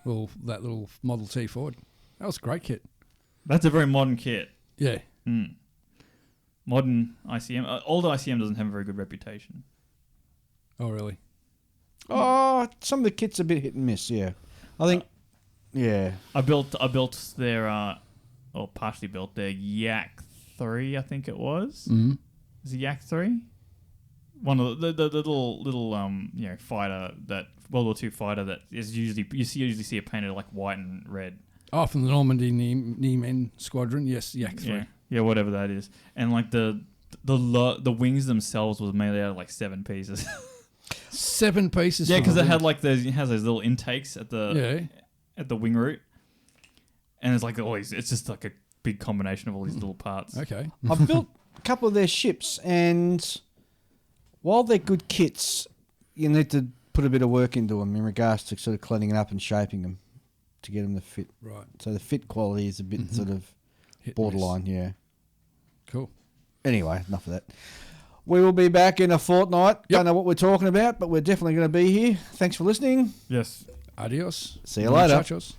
Well, that little Model T Ford. That was a great kit. That's a very modern kit. Yeah. Modern ICM. Old ICM doesn't have a very good reputation. Oh, really? Oh, some of the kits are a bit hit and miss, yeah. I think, yeah. I built their, or partially built their Yak 3, I think it was. Mm-hmm. Is it Yak 3? One of the little fighter, that World War II fighter that is usually usually see it painted like white and red. Oh, from the Normandy Niemen Squadron. Yes, Yak 3. Yeah, whatever that is. And like the wings themselves was made out of like 7 pieces. 7 pieces. Yeah, because it has those little intakes at the wing root, and it's like it's just like a big combination of all these little parts. Okay. I've built a couple of their ships, and while they're good kits, you need to put a bit of work into them in regards to sort of cleaning it up and shaping them to get them to fit. Right. So the fit quality is a bit sort of borderline, yeah. Cool. Anyway, enough of that. We will be back in a fortnight. Yep. Don't know what we're talking about, but we're definitely going to be here. Thanks for listening. Yes. Adios. See you later. Muchachos.